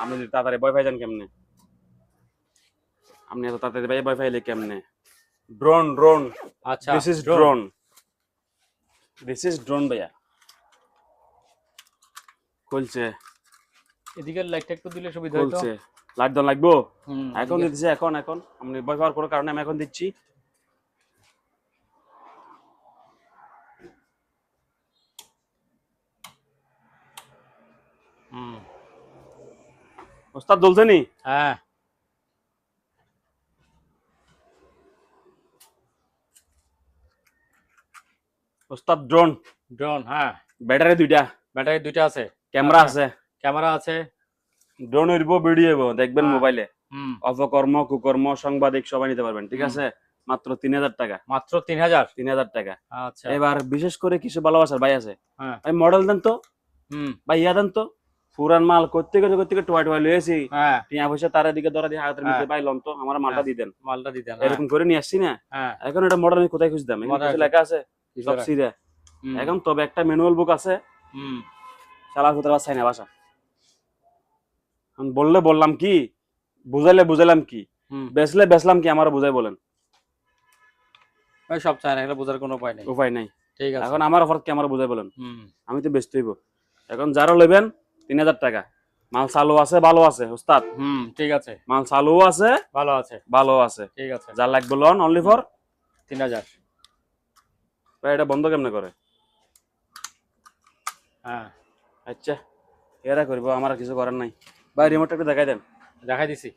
আপনি যদি তাড়াতাড়ি ভয় পাই যান কেমনে, আপনি এত তাড়াতাড়ি ভাই ভয় পাইলে কেমনে। ড্রোন, ড্রোন, আচ্ছা। This is drone, this is drone ভাইয়া। খুলছে, এদিকে লাইটটা একটু দিলে সুবিধা হতো। খুলছে। লাইট দন লাগবো, হুম। এখন দিতেছে, এখন এখন আপনি ভয় পাওয়ার কোনো কারণে আমি এখন দিচ্ছি। হুম। ওস্তাদ জ্বলছে নি? হ্যাঁ। ওস্তাদ ড্রোন, ড্রোন, হ্যাঁ। ব্যাটারি দুইটা, ব্যাটারি দুইটা আছে, ক্যামেরা আচ্ছা। আছে, ক্যামেরা আছে। ড্রোন উড়ব, ভিডিও হইব, দেখবেন হ্যাঁ। মোবাইলে। হুম অপকর্ম কুকর্ম সাংবাদিক সবাই নিতে পারবেন, ঠিক হুম। আছে? মাত্র 3000 টাকা, মাত্র 3000। 3000 টাকা। আচ্ছা। এবার বিশেষ করে কিছু ভালোবাসার ভাই আছে, হ্যাঁ। ভাই মডেল দেন তো, হুম। ভাই ইয়া দেন তো, পুরান মাল করতে টোয়া টোয়া লয়েছি, হ্যাঁ। টিয়া পয়সা তার দিকে ধরা দিয়ে হাতের মধ্যে, হ্যাঁ। ভাই লন তো আমার মালটা হ্যাঁ। দিয়ে দেন, মালটা দিতেন, হ্যাঁ। এরকম করে নিয়ে আসছি না। হ্যাঁ। এখন এটা মডেল আমি কোথায় খুঁজতাম, এখানে মডেল কিছু আছে। লেখা আছে কিছু সব রাখ- সিরে। হুম। এখন তবে একটা ম্যানুয়াল বুক আছে, হুম। শালা কোথাও চাই না ভাষা। বললে বললাম কি, বুঝাইলে বুঝাইলাম কি, হুম। বেচলে বেচলাম কি, আমার বুঝাই বলেন, ভাই সব চায় না, এগুলো বোঝার কোনো উপায় নেই। উপায় নাই। ঠিক আছে। এখন আমার অফার কি, আমার বুঝাই বলেন, হুম। আমি তো বেচতে হইব। এখন যারা লইবেন 3000 টাকা, মাল চালু আছে, ভালো আছে ওস্তাদ, হুম। ঠিক আছে। মাল চালু আছে, ভালো আছে। ভালো আছে, ঠিক আছে। যা লাগবে লন, অনলি ফর 3000। ভাই। এটা বন্ধ কেমনে করে? হ্যাঁ। আচ্ছা, এরা করবো, আমার আর কিছু করার নাই। ভাই রিমোটটা একটু দেখাই দেন। দেখাই দিছি।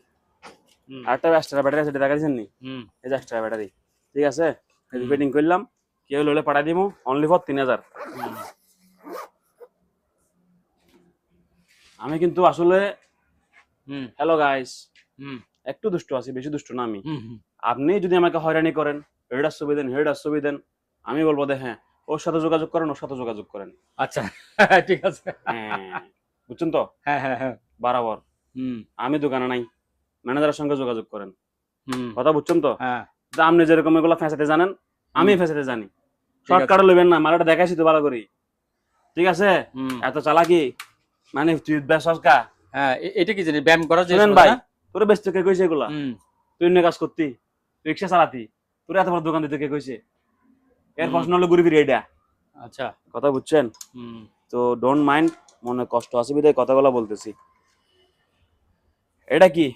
হুম। আরেকটা এক্সট্রা ব্যাটারি আছে, এটা দেখা দিচ্ছেন নি? হুম। এই যে এক্সট্রা ব্যাটারি, ঠিক আছে? ফিটিং করলাম, কেউ লইলে পাঠাই দিব, অনলি ফর 3000। হুম। আমি কিন্তু আসলে, হুম। হ্যালো গাইস, হুম। একটু দুষ্ট আছি, বেশি দুষ্ট না আমি। হুম। হুম। আপনি যদি আমাকে হয়রানি করেন, হেডার ছবি দেন, হেডার ছবি দেন, আমি বলবো যে হ্যাঁ, ওর সাথে যোগাযোগ করেন, ওর সাথে যোগাযোগ করেন। আচ্ছা। ঠিক আছে। হ্যাঁ, বুঝছেন তো? হ্যাঁ হ্যাঁ হ্যাঁ। বরাবর হুম। আমি দোকানে নাই, ম্যানেজারের সঙ্গে যোগাযোগ করেন। হুম। কথা বুঝছেন তো? হ্যাঁ। যে আপনি যেরকম এগুলো ফেঁসাতে জানেন, আমি হুম। ফেঁসাতে জানি। ঠিক শর্টকাটে আছে। লইবেন না, মালাটা দেখাইছি তো ভালো করি, ঠিক আছে? হুম। এত চালাকি, মানে তুই বেসস কা? হ্যাঁ, এটা কি জানি ব্যায়াম করার জিনিস শুনেন বলে ভাই, না? তোরে বেচতে কে কইছে এগুলা? হুম। তুই অন্য কাজ করতি, রিক্সা চালাতি, তোর এত বড় দোকান দিতে কে কইছে? এর হুম। প্রশ্ন হলো ঘুরি ফিরে এটা। আচ্ছা। কথা বুঝছেন? হুম। তো ডোন্ট মাইন্ড, মনে কষ্ট আছে বিধায় কথাগুলো বলতেছি। এটা কি?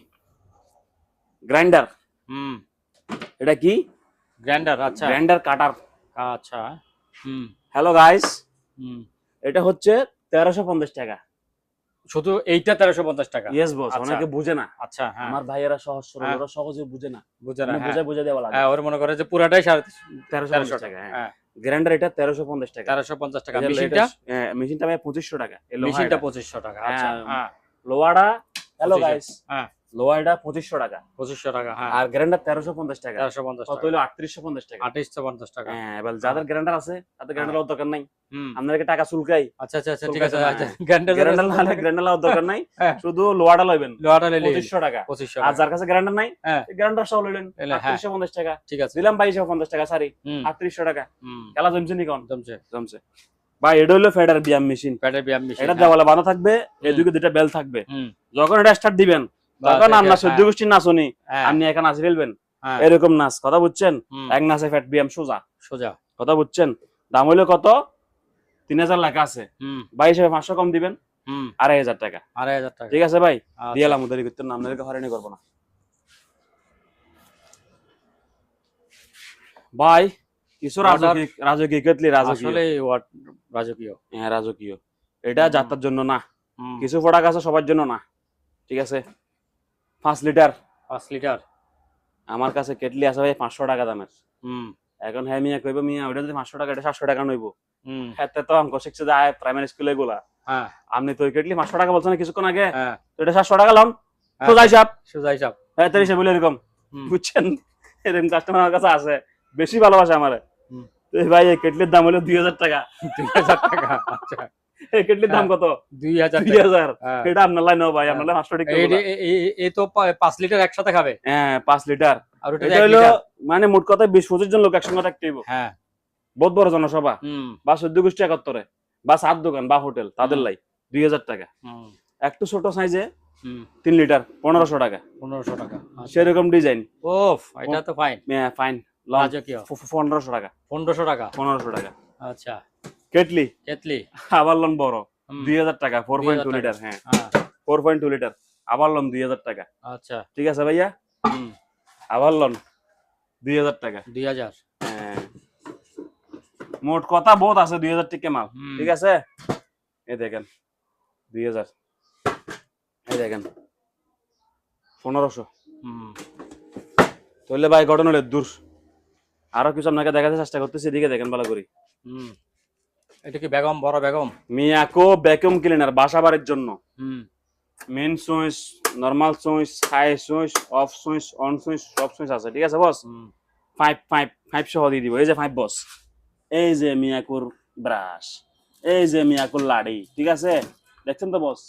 গ্রাইন্ডার। হুম। এটা কি? গ্রাইন্ডার। আচ্ছা। গ্রাইন্ডার কাটার। আচ্ছা। হুম। হ্যালো গাইস, হুম। এটা হচ্ছে 1350 টাকা। শুধু এইটা 1350 টাকা? ইয়েস বস, আচ্ছা। অনেকে বুঝে না। আচ্ছা। হ্যাঁ। আমার ভাইয়েরা সহজ সরল, হ্যাঁ। ওরা সহজে বুঝে না। বুঝে না। আমি হ্যাঁ। বুঝে দেওয়া লাগে। হ্যাঁ, ওর মনে করে যে পুরাটাই 1350 1350 টাকা। টাকা। হ্যাঁ, হ্যাঁ। গ্রাইন্ডার এটা 1350 টাকা। 1350 টাকা। এটা মেশিনটা? মেশিনটা ভাই 2500 টাকা। এই মেশিনটা লোহাটা 2500 টাকা। আচ্ছা। হ্যাঁ। লোহাটা, হ্যালো 2500 গাইস, হ্যাঁ। লোহাটা 2500 টাকা 2500 টাকা। হ্যাঁ। আর গ্রাইন্ডার 1350 টাকা। 1350 কত টাকা। হলো? 3850 টাকা। 2850 টাকা। হ্যাঁ, এবার যাদের গ্রাইন্ডার আছে তাদের গ্রাইন্ডার হ্যাঁ। হওয়ার দরকার নাই। হুম। আপনাদেরকে টাকা চুলকাই, আচ্ছা আচ্ছা আচ্ছা, ঠিক চুলকাইতে আছে। না। আচ্ছা, গ্রাইন্ডার গ্রাইন্ডার না হলে গ্রাইন্ডার হওয়ার দরকার নাই, হ্যাঁ। শুধু লোহাটা লইবেন লোহাটা নিলে 2500 টাকা। 2500 আর টাকা। যার কাছে গ্রাইন্ডার নাই, হ্যাঁ। গ্রাইন্ডার সহ লইলেন এলে, হ্যাঁ। 3850 টাকা। ঠিক আছে। দিলাম 2250 টাকা, সারি হুম। 3800 টাকা। হুম। খেলা জমছে নি কোন? জমছে। জমছে ভাই। এটা হলো ফেডার বিয়াম মেশিন। প্যাডের ব্যায়াম মেশিন। এটা হ্যাঁ। দেওয়ালে বাঁধা থাকবে, হুম। এদিকে দুইটা বেল থাকবে। হুম। যখন এটা স্টার্ট দিবেন, বাস, তখন এটা, আপনার সদ্য হ্যাঁ। গোষ্ঠীর নাচনি, হ্যাঁ। আপনি একা নাচ ফেলবেন, হ্যাঁ। এরকম নাচ। কথা বুঝছেন? হুম। এক নাচে ফ্যাট বিয়াম সোজা। সোজা। কথা বুঝছেন? দাম হইলো কত? 3000 লেখা আছে, হুম। 22,500 কম দিবেন, হুম। 2500 টাকা। 2500 টাকা। ঠিক আছে ভাই, আচ্ছা। দিয়ে এলাম, দেরি করতে না, আপনাদেরকে হয়রানি করবো না ভাই। কিছু রাজকীয় রাজকীয় কেতলি, রাজকীয়, আসলে রাজকীয়। হ্যাঁ রাজকীয়। এটা হুম। যাত্রার জন্য না, হুম। কিছু প্রোডাক্ট আছে সবার জন্য না, ঠিক আছে? 5 লিটার 5 লিটার। আমার কাছে কেটলি আছে ভাই 500 টাকা দামের। হুম। এখন হ্যাঁ মিয়া কইব, মিয়া ওটা যদি 500 টাকা, এটা 700 টাকা নইব। হুম। হ্যাঁ, তো অঙ্ক শিখছে যায় প্রাইমারি স্কুলে গুলা। হ্যাঁ। আপনি তো ওই কেটলি 500 টাকা বলছেন কিছুক্ষণ আগে, হ্যাঁ। তো এটা 700 টাকা লন, হ্যাঁ। সোজা হিসাব। সোজা হিসাব। হ্যাঁ, তাই হিসাব বলে এরকম, হুম। বুঝছেন? এরকম কাস্টমার আমার কাছে আছে, বেশি ভালোবাসে আমারে। হুম। তো ভাই এই কেটলির দাম হলো 2000 টাকা। 2000 টাকা। আচ্ছা। এই কেটলির দাম কত? 2000 টাকা। 2000। হ্যাঁ। এটা আপনার লাই নাও ভাই, আপনার লাই 500 টাকা। এই তো 5 লিটার একসাথে খাবে। হ্যাঁ, 5 লিটার। আর ওটা এটা 1 হলো লিটার। মানে মোট কথা 20-25 জন লোক একসঙ্গে থাকতে হইব। হ্যাঁ। বহুত বড় জনসভা, হুম। বা 14 গোষ্ঠী একত্তরে, বা 7 দোকান বা হোটেল, তাদের হুম। লাই 2000 টাকা। হুম। একটু ছোট সাইজে হুম। 3 লিটার 1500 টাকা, 1500 টাকা। আচ্ছা। সেরকম ডিজাইন। ওফ, এটা তো ফাইন। ফাইন, রাজকীয়। 1500 টাকা। 1500 টাকা। 1500 টাকা আচ্ছা। কেটলি। কেতলি। আবার লন বড় হুম। 2000 টাকা, 4.2 2000 লিটার। হ্যাঁ, হ্যাঁ। 4.2 লিটার, আবার লন 2000 টাকা। আচ্ছা। ঠিক আছে ভাইয়া, হুম। আবার লন 2000 টাকা। 2000। হ্যাঁ, মোট কথা বহুত আছে 2000 টাকা মাল। হুম। ঠিক আছে, এই দেখেন 2000, এই দেখেন 1500। হুম। তাহলে ভাই ঘটনা হলে দূর। আরো কিছু আপনাকে দেখাতে চেষ্টা করতেছি, এদিকে দেখেন ভালো করি। হুম, এটা কি বেগম, বড় বেগম? মিয়াকো ভ্যাকুয়াম ক্লিনার বাসা বাড়ির জন্য। হুম, main switch, normal switch, high switch, off switch, on switch, সব সুইচ আছে, ঠিক আছে বস? হুম, 5 সহ দিয়ে দিব। এই যে 5 বস, এই যে মিয়াকুর ব্রাশ, এই যে মিয়াকুর লাড়ি, ঠিক আছে? দেখছেন তো বস?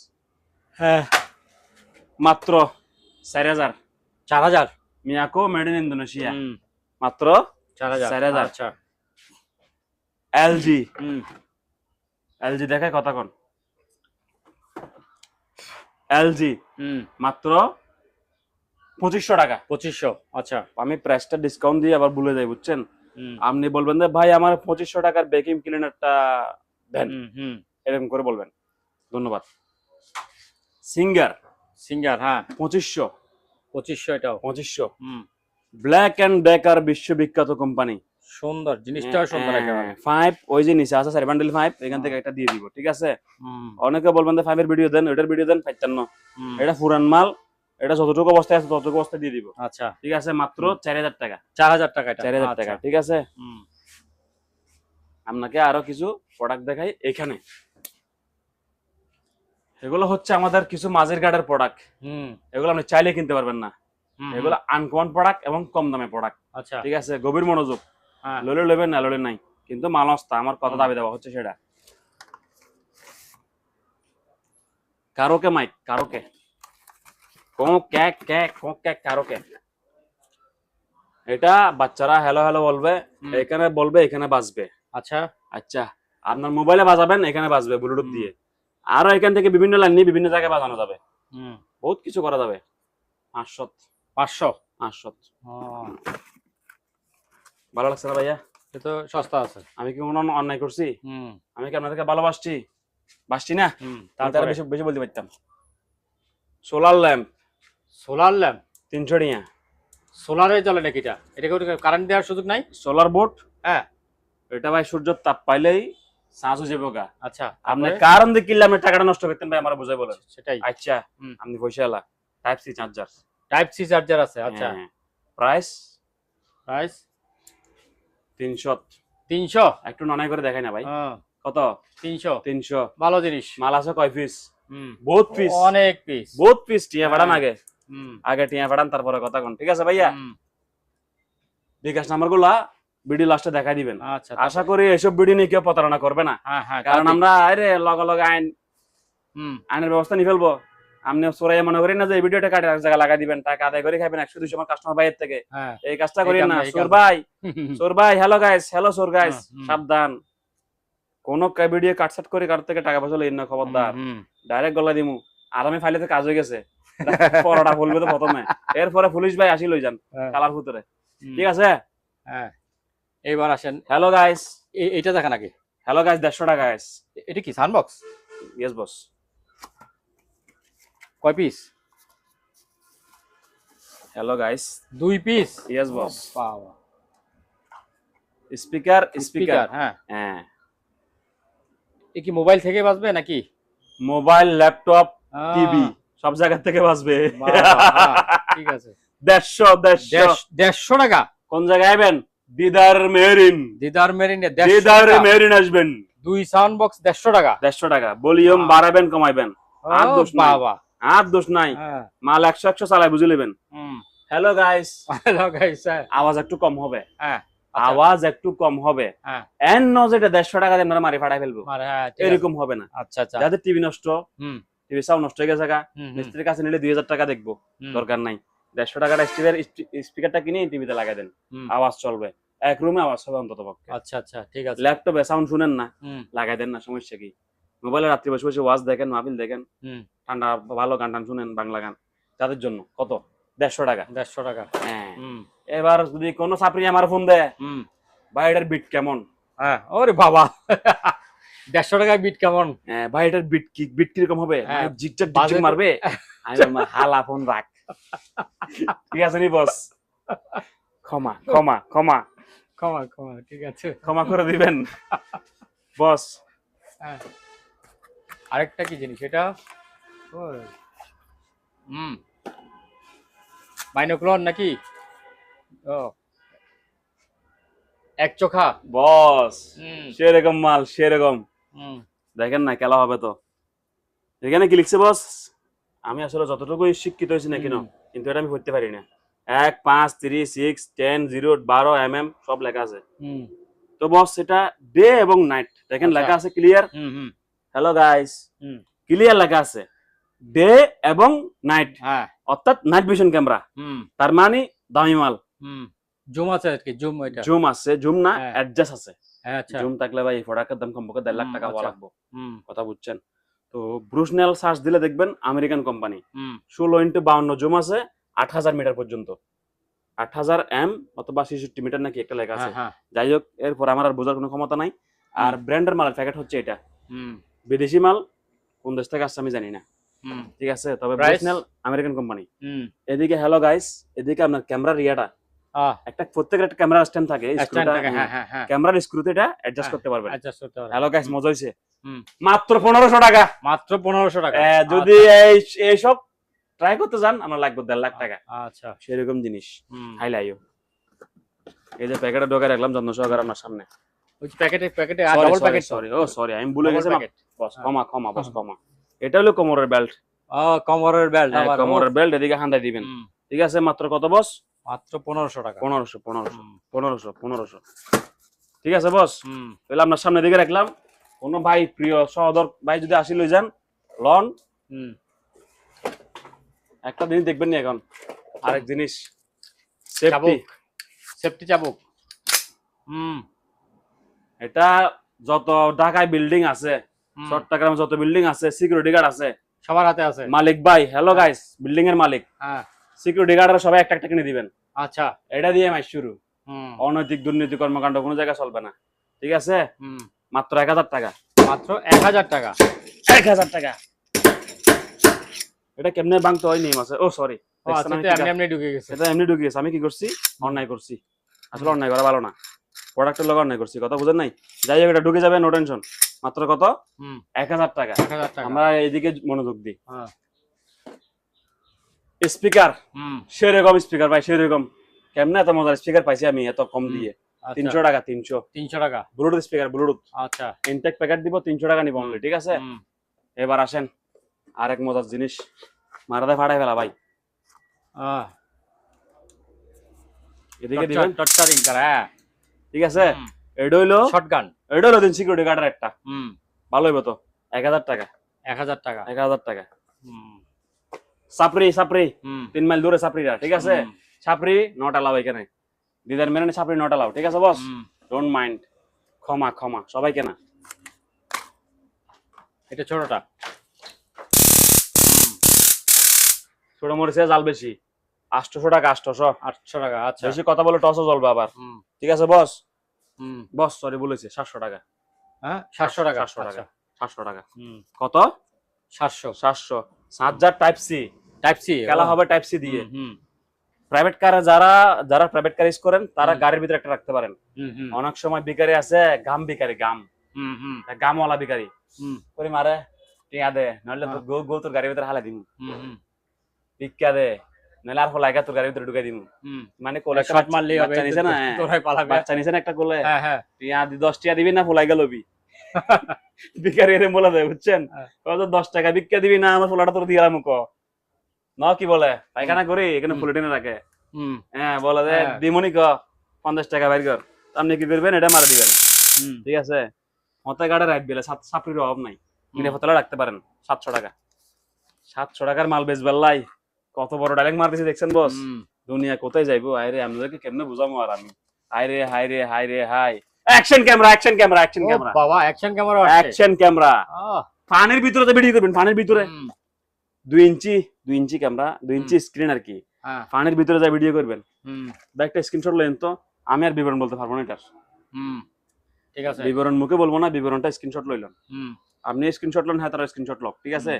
হ্যাঁ, মাত্র 4,000। 4000। মিয়াকো মেড ইন ইন্দোনেশিয়া, হুম, মাত্র 4000। 4,000। আচ্ছা। এলজি, হুম, এলজি দেখায় কথা কন। এলজি হুম, মাত্র 2500 টাকা। 2500। আচ্ছা। আমি প্রাইসটা ডিসকাউন্ট দিয়ে আবার ভুলে যাই, বুঝছেন? হুম, আপনি বলবেন যে ভাই আমার 2500 টাকার ভ্যাকুয়াম ক্লিনারটা দেন, হুম, হুম। এরকম করে বলবেন। ধন্যবাদ। সিঙ্গার সিঙ্গার, হ্যাঁ, 2500, 2500 এটাও। 2500। হুম, ব্ল্যাক এন্ড ডেকার বিশ্ববিখ্যাত কোম্পানি। সুন্দর, জিনিসটাও সুন্দর একেবারে। 5 ওই যে নিচে আছে স্যার, বান্ডেল 5 এখান থেকে একটা দিয়ে দিব, ঠিক আছে? হুম, অনেকে বলবেন যে 5 এর ভিডিও দেন, ওটার ভিডিও দেন 55। হুম। এটা পুরান মাল, এটা যতটুকু অবস্থায় আছে ততটুকু অবস্থায় দিয়ে দিব, আচ্ছা, ঠিক আছে? মাত্র 4000 টাকা। 4000 টাকা এটা। 4000 আচ্ছা। টাকা, ঠিক আছে? হুম, আপনাকে আরো কিছু প্রোডাক্ট দেখাই এখানে। এগুলো হচ্ছে আমাদের কিছু মাঝের গার্ডের প্রোডাক্ট। হুম, এগুলো আপনি চাইলে কিনতে পারবেন না। হুম, এগুলো আনকমন প্রোডাক্ট এবং কম দামে প্রোডাক্ট, আচ্ছা। ঠিক আছে? গভীর মনোযোগ, হ্যাঁ, ললে লেবেন না ললে নাই, কিন্তু মালস্তা আমার কথা হুম। দাবি দেওয়া হচ্ছে সেটা। কারোকে মাইক, কারোকে কারোকে, এটা বাচ্চারা হ্যালো হ্যালো বলবে, হুম। এখানে বলবে, এখানে বাজবে। আচ্ছা। আচ্ছা, আপনার মোবাইলে বাজাবেন, এখানে বাজবে ব্লুটুথ হুম। দিয়ে। আরো এখান থেকে বিভিন্ন লাইন নিয়ে বিভিন্ন জায়গায় বাজানো যাবে, হুম, বহুত কিছু করা যাবে। 500, 500। 500। ও, ভালো লাগছে না ভাইয়া? এটা তো সস্তা আছে। আমি কি কোনো অন্যায় করছি? হুম, আমি কি আপনাদেরকে ভালোবাসছি? বাসছি না? হুম। তারপরে তারপরে বেশি বেশি বলতে পারতাম। Solar lamp solar lamp. 300 টাকা। সোলারে চলে নাকি এটা? এটা কি কারেন্ট দেওয়ার সুযোগ নাই? সোলার বোর্ড, হ্যাঁ। এটা ভাই সূর্যের তাপ পাইলেই চার্জ হয়ে যাবে গা। আচ্ছা, আপনি তারপরে? কারণ দিয়ে কিনলে আপনি টাকাটা নষ্ট করতেন ভাই, আমার বুঝাই বলেন। সেটাই। আচ্ছা, হুম। আপনি পয়সা এলা type C charger. Type C charger আছে। আচ্ছা। Price price 300। 300। একটু ননাই করে দেখাই না ভাই, হ্যাঁ, কত? 300। 300। ভালো জিনিস। মাল আছে কয় পিস? হুম, বহুত পিস, অনেক পিস। বহুত পিস। টিয়া ফাটান হ্যাঁ। আগে, হুম, আগে টিয়া ফাটান তারপরে কথা কোন, ঠিক আছে ভাইয়া? হুম। বিকাশ নাম্বার গুলা ভিডিও লাস্টে দেখাই দিবেন। আচ্ছা, আশা করি এসব ভিডিও নিয়ে কেউ প্রতারণা করবে না, হ্যাঁ, হ্যাঁ, কারণ আমরা আরে লগে লগে হুম, আইনের ব্যবস্থা নিয়ে ফেলবো। আপনি চোরাই মনে করি না যে এই ভিডিওটা কাটে এক জায়গায় লাগাই দিবেন, টাকা আদায় করে খাবেন 100-200 আমার কাস্টমার ভাইয়ের থেকে। হ্যাঁ। এই কাজটা এই করি কাম না না, এই সোর কাম। ভাই। হুম, সোর ভাই, হ্যালো গাইস, হ্যালো সোর গাইস, হুম। সাবধান। কোন ভিডিও কাটসাট করে কারোর থেকে টাকা পয়সা লইন না, খবরদার। হুম। ডাইরেক্ট গলা দিমু। আর আমি ফাইলেতে কাজ হয়ে গেছে, পরোটা ফুলবে তো প্রথমে, এরপরে পুলিশ ভাই আসি লই যান হ্যাঁ, কালার ভিতরে, হুম। ঠিক আছে? হ্যাঁ। এইবার আসেন। হ্যালো গাইস, এটা দেখা নাকি? হ্যালো গাইস, 150 টাকা গাইস। এটা কি সানবক্স? Yes boss. কয় piece? Hello guys, 2 piece. Yes boss. বাবা। স্পিকার, স্পিকার, স্পিকার, হ্যাঁ। হ্যাঁ। এ কি মোবাইল থেকে বাজবে নাকি? মোবাইল, ল্যাপটপ, আহ, টিভি সব জায়গা থেকে বাঁচবে। বাবা, হ্যাঁ, ঠিক আছে। 150 টাকা। কোন জায়গায় আইবেন? দিদার মেরিন, দিদার মেরিনে দিদার মেরিন আসবেন। 2 সাউন্ড বক্স 150 টাকা। 150 টাকা। ভলিউম বাড়াবেন কমাইবেন, আর ও দোষ নাই, বাবা। আর দোষ নাই। হ্যাঁ। মাল 100 চালাই বুঝে নেবেন। হুম। Hello guys, hello guys. আওয়াজ একটু কম হবে, হ্যাঁ। আওয়াজ একটু কম হবে। হ্যাঁ। এন ন যেটা 150 টাকা দিয়ে আমরা মারি ফাটাই ফেলবো, হ্যাঁ, ঠিক আছে। এরকম হবে না। আচ্ছা, আচ্ছা। যাদের টিভি নষ্ট, হুম, টিভি সাউন্ড নষ্ট হয়ে গেছে, হুম, হুম, মিস্ত্রির কাছে নিলে 2000 টাকা দেখবো, হুম, দরকার নাই। 150 টাকার স্পিকারটা কিনে টিভিতে লাগাই দেন, হুম। আওয়াজ চলবে, এক রুমে আওয়াজ হবে অন্তত পক্ষে। আচ্ছা, আচ্ছা, ঠিক আছে। ল্যাপটপে সাউন্ড শুনেন না, হুম, লাগাই দেন না, সমস্যা কি? মোবাইলে রাত্রি বসে বসে ওয়াজ দেখেন, মাহফিল দেখেন, হুম। ঠান্ডা ভালো গান টান শুনেন, বাংলা গান, তাদের জন্য কত? 150 টাকা। 150 টাকা। হ্যাঁ। হুম, এবার যদি কোনো ছাত্রী আমার ফোন দেয়, হুম। ভাই এটার বিট কেমন? হ্যাঁ, ওরে বাবা। 150 টাকায় বিট কেমন? ভাই এটার বিট কিরকম হবে? হ্যাঁ, জিকচাক বাজেট- মারবে? আমি বললাম, হালা ফোন রাখ, ঠিক আছে নি বস? ক্ষমা ক্ষমা ক্ষমা ক্ষমা, ক্ষমা, ঠিক আছে। ক্ষমা করে দিবেন বস। হ্যাঁ। আরেকটা কি জিনিস এটা? হুম। বাইনোকুলার নাকি? ও, এক চোখা। বস হুম সেরকম মাল সেরকম। হুম দেখেন না খেলা হবে তো। এখানে কি লিখছে বস? আমি আসলে যতটুকু শিক্ষিত হয়েছি না কেন, হুম কিন্তু এটা আমি করতে পারি না। 1 5 3 6 10 0 12 সব লেখা আছে। হুম তো বস এটা ডে এবং নাইট দেখেন আচ্ছা। লেখা আছে ক্লিয়ার। হুম হুম হ্যালো গাইস, হুম ক্লিয়ার লেখা আছে ডে এবং নাইট, হ্যাঁ অর্থাৎ নাইট ভিশন ক্যামেরা। হুম তার মানে দামি মাল। হুম জুম আছে আর কি, জুম এটা। জুম আছে, জুম না হ্যাঁ অ্যাডজাস্ট আছে। হ্যাঁ আচ্ছা। জুম থাকলে ভাই এই প্রোডাক্টের দাম কমপক্ষে 1.5 লাখ টাকা হওয়া আচ্ছা। লাগবে। হুম কথা বুঝছেন? তো ব্রুসনেল সার্চ দিলে দেখবেন আমেরিকান কোম্পানি। হুম 16x52 জুম আছে 8000 মিটার পর্যন্ত। 8000 অথবা 66 মিটার নাকি একটা লেখা হ্যাঁ আছে। হ্যাঁ যাই হোক এরপর আমার আর বোঝার কোনো ক্ষমতা নাই। আর হুম ব্র্যান্ডের মালের প্যাকেট হচ্ছে এটা। হুম বিদেশি মাল, কোন দেশ থেকে আসছে আমি জানি না। হুম ঠিক আছে? তবে প্রাইস। ব্রুসনেল আমেরিকান কোম্পানি। হুম এদিকে হ্যালো গাইস, এদিকে আপনার ক্যামেরার ইয়েটা, একটা প্রত্যেকের একটা ক্যামেরা স্ট্যান্ড থাকে, এই স্ট্যান্ড স্ক্রুটা থাকে, হ্যাঁ হ্যাঁ হ্যাঁ ক্যামেরার স্ক্রুতে এটা অ্যাডজাস্ট হ্যাঁ করতে পারবেন। অ্যাডজাস্ট করতে পারবে। হ্যালো গাইস হুম মজা হইছে। হুম মাত্র 1500 টাকা। মাত্র 1500 টাকা। যদি আচ্ছা এইসব ট্রাই করতে যান আমার লাগবে 1.5 লাখ টাকা। আচ্ছা। সেরকম জিনিস হুম হাইলাইও। এই যে প্যাকেটে ঢোকা রাখলাম যত্ন সহকারে আপনার সামনে। ওই প্যাকেটে প্যাকেটে সরি ডাবল সরি প্যাকেট তো। সরি ও সরি আমি ভুলে ডাবল গেছি প্যাকেট। বস, হ্যাঁ। ক্ষমা ক্ষমা বস ক্ষমা। এটা হলো কোমরের বেল্ট। ও কোমরের বেল্ট আবার। ও কোমরের বেল্ট এদিকে হান্দাই দিবেন। হুম ঠিক আছে মাত্র কত বস? মাত্র 1500 টাকা। 1500 1500 হুম 1500 1500। ঠিক আছে বস, হুম তাহলে আপনার সামনে দিকে রাখলাম। কোন ভাই প্রিয় সহদর ভাই যদি আসি লই যান লন। হুম একটা জিনিস দেখবেন নি এখন, আরেক জিনিস সেফটি। চাবুক, সেফটি চাবুক। হুম এটা যত ঢাকায় বিল্ডিং আছে, হুম চট্টগ্রামে যত বিল্ডিং আছে, সিকিউরিটি গার্ড আছে, সবার হাতে আছে। মালিক ভাই হ্যালো গাইস, বিল্ডিং এর মালিক হ্যাঁ সিকিউরিটি গার্ডরা সবাই একটা একটা কিনে দিবেন। আচ্ছা। এটা দিয়ে মাস শুরু। হুম অনৈতিক দুর্নীতি কর্মকাণ্ড কোনো জায়গায় চলবে না। ঠিক আছে? হুম মাত্র 1000 টাকা। মাত্র 1000 টাকা। 1000 টাকা। এটা কেমনে ভাঙতে হয় নিয়ম আছে। ও সরি, ও আচ্ছা, তো এমনি এমনি ঢুকে গেছে। এটা এমনি ঢুকে গেছে। আমি কি করছি? অন্যায় করছি। আসলে অন্যায় করা ভালো না। প্রোডাক্টের লগে অন্যায় করছি, কথা বুঝেন নাই? যাই হোক এটা ঢুকে যাবে, নো টেনশন। মাত্র কত? হুম 1000 টাকা। 1000 টাকা। আমরা এইদিকে মনোযোগ দিই। হ্যাঁ স্পিকার, হুম সেরকম স্পিকার ভাই সেরকম। কেমনে এত মজার স্পিকার পাইছি আমি এত কম দিয়ে? আচ্ছা 300 টাকা 300। 300 টাকা। Bluetooth speaker Bluetooth. আচ্ছা ইনটেক প্যাকেট দিব 300 টাকা নিব অনলি। ঠিক আছে? হুম এবার আসেন আরেক মজার জিনিস, মারাতে ফাটাই ফেলা ভাই। এদিকে দিবেন। টর্চারিং করা। হ্যাঁ ঠিক আছে? এটা হইলো শটগান। এটা হইলো দিন সিকিউরিটি গার্ডের একটা। হুম ভালো হইব তো। 1000 টাকা। 1000 টাকা। 1000 টাকা। হুম সাপরি সাপরি হুম 3 মাইল দূরে সাপরিরা। ঠিক আছে? হুম, সাপরি নট অ্যালাউ এখানে। দিদার মেনে সাপরি নট অ্যালাউ। ঠিক আছে বস? হুম। Don't mind. ক্ষমা ক্ষমা সবাইকে না। এটা ছোটটা। ছোট মরিচে জাল বেশি। 800 টাকা 800। 800 টাকা। আচ্ছা বেশি কথা বলে টসও জ্বলবে আবার। হুম ঠিক আছে বস? হুম বস সরি বলেছি 700 টাকা। হ্যাঁ 700 টাকা। 700 টাকা। আচ্ছা 700 টাকা। হুম কত? 700। 700। Charger type C. Type C খেলা হবে টাইপ সি দিয়ে। হুম প্রাইভেট কারে যারা যারা প্রাইভেট কার ইউজ করেন তারা গাড়ির ভিতরে একটা রাখতে পারেন। হুম হুম অনেক সময় বিকারি আছে গাম বিকারি, গাম হুম হুম গামওয়ালা বিকারি হুম করে মারে টিয়া দে নইলে তো গো গো তোর গাড়ির ভিতরে হালা দিমু, হুম হুম টিকা দে নইলে আর হলাইকা তোর গাড়ির ভিতরে ঢুকাই দিমু। হুম মানে কোলে শট মারলেই হবে। বাচ্চা নিছে না, তোরাই পালাবে। বাচ্চা নিছে না একটা কোলে, হ্যাঁ হ্যাঁ টিয়া 10 টিয়া দিবি না ফুলাই গেলবি বিকারি এর বলে দেয় বুঝছেন? হ্যাঁ। কত 10 টাকা ভিক্ষা দিবি না আমার ফুলাটা তোর দিলাম কো ন কি বলে পায়খানা করি এখানে ফুলে টেনে রাখে। হুম হ্যাঁ বলে দে হ্যাঁ। দিমনি ক 50 টাকা বাইর কর, আপনি কি করবেন এটা মারা দিবেন। হুম ঠিক আছে? মতে গাড়ে রাখ দিলে সাপড়ির অভাব নাই, কিনে ফতলা রাখতে পারেন 700 টাকা। 700 টাকার মাল বেচবার লাই কত বড় ডাইরেক্ট মার দিছি দেখছেন বস? হুম দুনিয়া কোথায় যাইবো? আইরে আপনাদেরকে কেমনে বুঝাবো আর আমি। হাইরে হাইরে হাইরে হাই। Action camera action camera action ও ক্যামেরা বাবা অ্যাকশন ক্যামেরা আছে। Action camera. আহ ফানের ভিতরে তো ভিডিও করবেন, ফানের ভিতরে হুম 2 ইঞ্চি 2 ইঞ্চি ক্যামেরা 2 ইঞ্চি স্ক্রিন আর কি। হ্যাঁ ফানের ভিতরে যা ভিডিও করবেন হুম বা একটা স্ক্রিনশট লেন তো, আমি আর বিবরণ বলতে পারবো না এটার। হুম ঠিক আছে। বিবরণ মুখে বলবো না, বিবরণটা স্ক্রিনশট লইলেন। হুম আপনি স্ক্রিনশট লন, হ্যাঁ তারা স্ক্রিনশট লক। ঠিক আছে?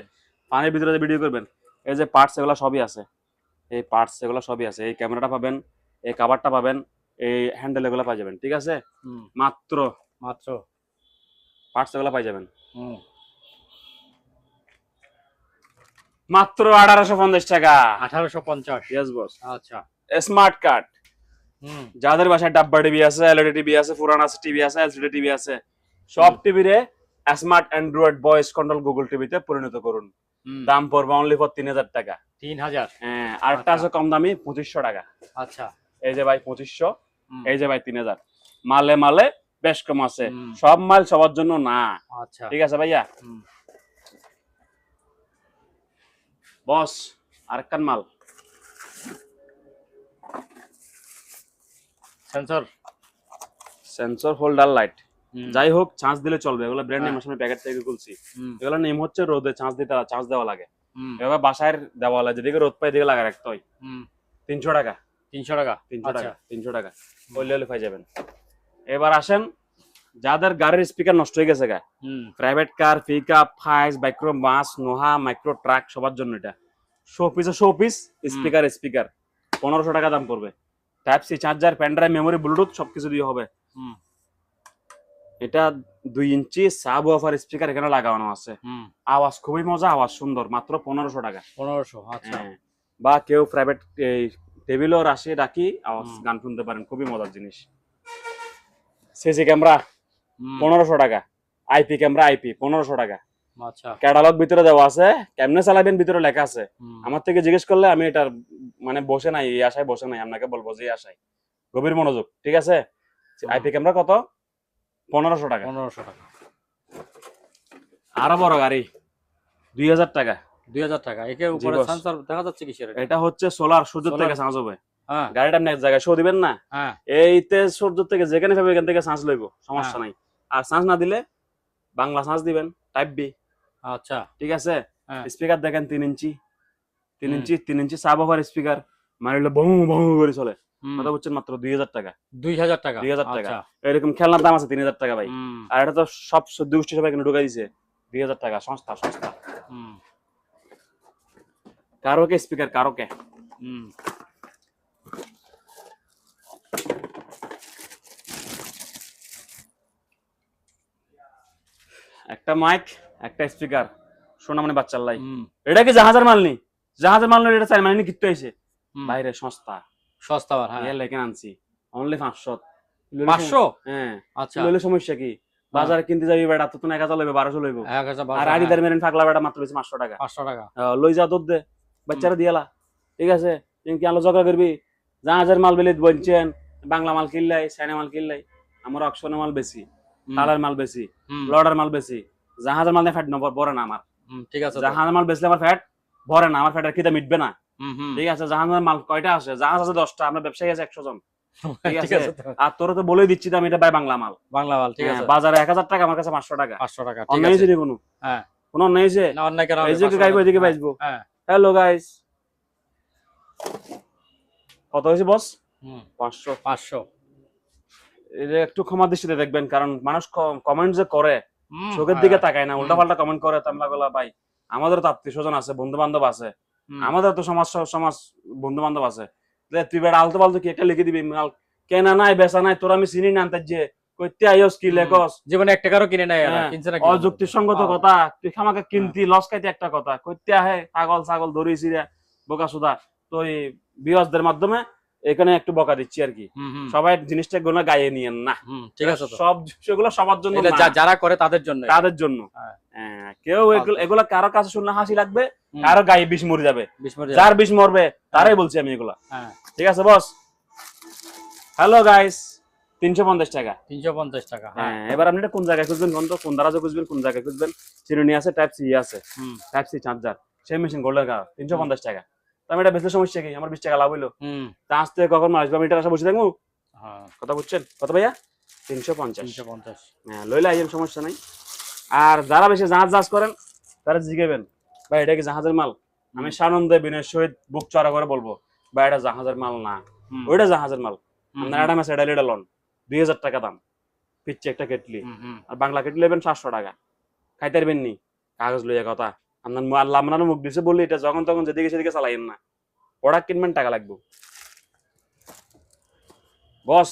ফানের ভিতরে যে ভিডিও করবেন এই যে পার্টস এগুলো সবই আছে, এই পার্টস এগুলো সবই আছে। এই ক্যামেরাটা পাবেন, এই কভারটা পাবেন, এই হ্যান্ডেল এগুলো পাই যাবেন। ঠিক আছে? হুম মাত্র মাত্র পার্টস এগুলো পাই যাবেন হুম মাত্র 1850 টাকা। 1850। Yes boss. আচ্ছা স্মার্ট কার্ড যাদের বাসায় ডাব্বা টিভি আছে, এলইডি টিভি আছে, পুরান আছে টিভি আছে, এলসিডি টিভি আছে, সব টিভিরে smart Android voice control Google টিভিতে পরিণত করুন। দাম পড়বে অনলি ফর 3000 টাকা। 3000? হ্যাঁ, আরেকটা আছে কম দামি 2500 টাকা। আচ্ছা, এই যে ভাই 2500, এই যে ভাই 3000। মালে মালে বেশ কম আছে, সব মাল সবার জন্য না। আচ্ছা, ঠিক আছে ভাইয়া। বস আরেকটান মাল, সেন্সর হোল্ডার লাইট। যাই হোক, চার্জ দিলে চলবে, এগুলো ব্র্যান্ড নেম আসলে প্যাকেট থেকে খুলছি। এগুলো নেম হচ্ছে রোদে চার্জ দেওয়া লাগে। এবার বাসায় দেওয়া লাগে, যেদিকে রোদ পাই দিকে লাগা রাখতে হয়। 300 টাকা। 300 টাকা? 300 টাকা, 300 টাকা বললে পাই যাবেন। এবার আসেন, যাদের গাড়ির স্পিকার নষ্ট হয়ে গেছে গা, প্রাইভেট কার, পিকআপ, ফাইস, micro bus, Noah, micro truck, সবার জন্য এটা শো পিস স্পিকার 1500 টাকা দাম পড়বে। Type C charger, pen drive, memory, bluetooth সবকিছু দিয়ে হবে। এটা 2 ইঞ্চি সাব ওয়াফার স্পিকার এখানে লাগানো আছে। আওয়াজ খুবই মজা, আওয়াজ সুন্দর, মাত্র 1500 টাকা। 1500? আচ্ছা। বা কেউ প্রাইভেট টেবিলও রাশি রাখি আওয়াজ গান শুনতে পারেন, খুবই মজার জিনিস। সিসি ক্যামেরা 1500 টাকা, আইপি ক্যামেরা 1500 টাকা। আচ্ছা, ক্যাটালগ ভিতরে দেওয়া আছে, কেমনে চালাবেন ভিতরে লেখা আছে। আমার থেকে জিজ্ঞেস করলে আমি এটার মানে বসে নাই, এই আশায় বসে নাই, আপনাকে বলবো যে এই আশায়। গভীর মনোযোগ, ঠিক আছে। আইপি ক্যামেরা কত? 1500 টাকা। 1500 টাকা। আরো বড় গাড়ি 2000 টাকা। 2000 টাকা? একে উপরে সেন্সর দেখা যাচ্ছে কিসের? এটা হচ্ছে সোলার, সূর্য থেকে চার্জ হবে। হ্যাঁ, গাড়িটা নেক্সট জায়গায় শো দিবেন না, হ্যাঁ, এইতে সূর্য থেকে যেখানে পাবে এখান থেকে চার্জ লইব, সমস্যা নাই। আর চার্জ না দিলে বাংলা চার্জ দিবেন, টাইপ বি। আচ্ছা, ঠিক আছে। হ্যাঁ। স্পিকার দেখেন 3 ইঞ্চি সাব ওভার স্পিকার, মারিলে বহু বহু করে চলে। কথা বলছেন, মাত্র 2000 টাকা। 2000 টাকা? 2000 টাকা। আচ্ছা। এরকম খেলনার দাম আছে 3000 টাকা ভাই। আর এটা তো সব দুষ্টি সবাই এখানে ঢুকাই দিছে 2000 টাকা। সস্তা। কারোকে স্পিকার, কারোকে। একটা মাইক, একটা স্পিকার, সোনামণি বাচ্চার লাই। এটা কি জাহাজের মাল নি? জাহাজের মাল নয়, এটা চাই মানে কিত্তে হইছে বাইরে সস্তা। হ্যাঁ, লেখেন আনছি অনলি 500। 500? হ্যাঁ। আচ্ছা, লইলে সমস্যা কি? বাজারে কিনতে যাবি বেটা, তো 1000 লইবে, 1200 লইব। 1000। আর আড়িদার মেরেন ফাগলা বেটা মাত্র 500 টাকা। 500 টাকা? লই যা দুধ দে, বাচ্চারা দিয়ালা। ঠিক আছে। কি আলো জগা করবি, জাহাজের মাল বেলে বলছেন, বাংলা মাল কিনলাই, চাইনা মাল কিনলাই। আমার অকশনের মাল বেশি, তালের মাল বেশি, লর্ডার মাল বেশি। জাহাজের মাল ফ্যাট নম্বর ভরে না আমার। ঠিক আছে। জাহাজের মাল বেচলে আমার ফ্যাট ভরে না, আমার ফ্যাটের খিদা মিটবে না। ঠিক আছে। জাহাজের মাল কয়টা আছে? জাহাজ আছে 10টা, আমরা ব্যবসায়ী আছে 100 জন। ঠিক আছে। আর তোরা তো বলেই দিচ্ছি আমি এটা ভাই বাংলা মাল। ঠিক আছে। বাজারে 1000 টাকা, আমার কাছে 500 টাকা। 500 টাকা। ঠিক অন্যায় আছে। হয়েছে কোনো? হ্যাঁ, কোনো অন্যায় হয়েছে? না, অন্যায় কেন? এই যে গাইবো, এদিকে বাজবো। হ্যাঁ। হ্যালো গাইস, কত হয়েছে বস? 500। 500? এটা একটু ক্ষমা দৃষ্টিতে দেখবেন, কারণ মানুষ কমেন্ট যে করে চোখের দিকে তাকায় না, উল্টা পাল্টা কমেন্ট করে। তামলা গলা ভাই, আমাদের তো আত্মীয় স্বজন আছে, বন্ধু বান্ধব আছে, আমাদের তো সমাজ বন্ধু বান্ধব আছে। তুই বেড়া আলতো পালতো কি একটা লিখে দিবি, মাল কেনা নাই বেচা নাই, তোর আমি চিনি না, তাই যে কইতে আইস কি লেখস, জীবনে 1 টাকারও কিনে নাই, কিনছে না। অযুক্তিসঙ্গত কথা, তুই খামাকে কিনতি লস খাইতে একটা কথা কইতে আহে, পাগল ছাগল ধরিছি রে বোকা সুদা। তো এই বিওয়াসদের মাধ্যমে এখানে একটু বকা দিচ্ছি আর কি। সবাই জিনিসটা গুলো গায়ে নিয়েন না। ঠিক আছে। সব সেগুলো সবার জন্য না, যারা করে তাদের জন্য। কেউ এগুলা কারো কাছে শুনলে হাসি লাগবে, কারো গায়ে বিষ মরে যাবে। যার বিষ মরবে তারাই বলছি আমি এগুলা। ঠিক আছে বস। হ্যালো গাইস, 350 টাকা। 350 টাকা? হ্যাঁ। এবার আপনি এটা কোন জায়গায় খুঁজবেন, কোন দারাজে খুঁজবেন, কোন জায়গায় খুঁজবেন? চিরুনি আছে, টাইপ সি আছে, টাইপ সি চার্জার, সেই মেশিন গোল্ডের কালার, 350 টাকা। আমি এটা বেচলে সমস্যা কি? আমার 20 টাকা লাভ হইলো। তা আসতে কখন মাস বা মিটার আসা বসে থাকবো। কথা বুঝছেন? কত ভাইয়া? 350। হ্যাঁ, লইলে আইয়েন, সমস্যা নাই। আর যারা বেশি জাহাজ করেন তারা জিগেবেন, ভাই এটা কি জাহাজের মাল? আমি সানন্দে বিনয়ের সহিত বুক চড়া করে বলবো, ভাই এটা জাহাজের মাল না, ওইটা জাহাজের মাল। আপনার একটা মাছ এটা লিডা লন, 2000 টাকা দাম পিচ্ছে একটা কেটলি। আর বাংলা কেটলি নেবেন 700 টাকা। খাইতে পারবেন নি? কাগজ লইয়া কথা। আপনার মুখ দিছে বললি এটা যখন তখন যেদিকে সেদিকে চালাইয়েন না। প্রোডাক্ট কিনবেন, টাকা লাগবে। বস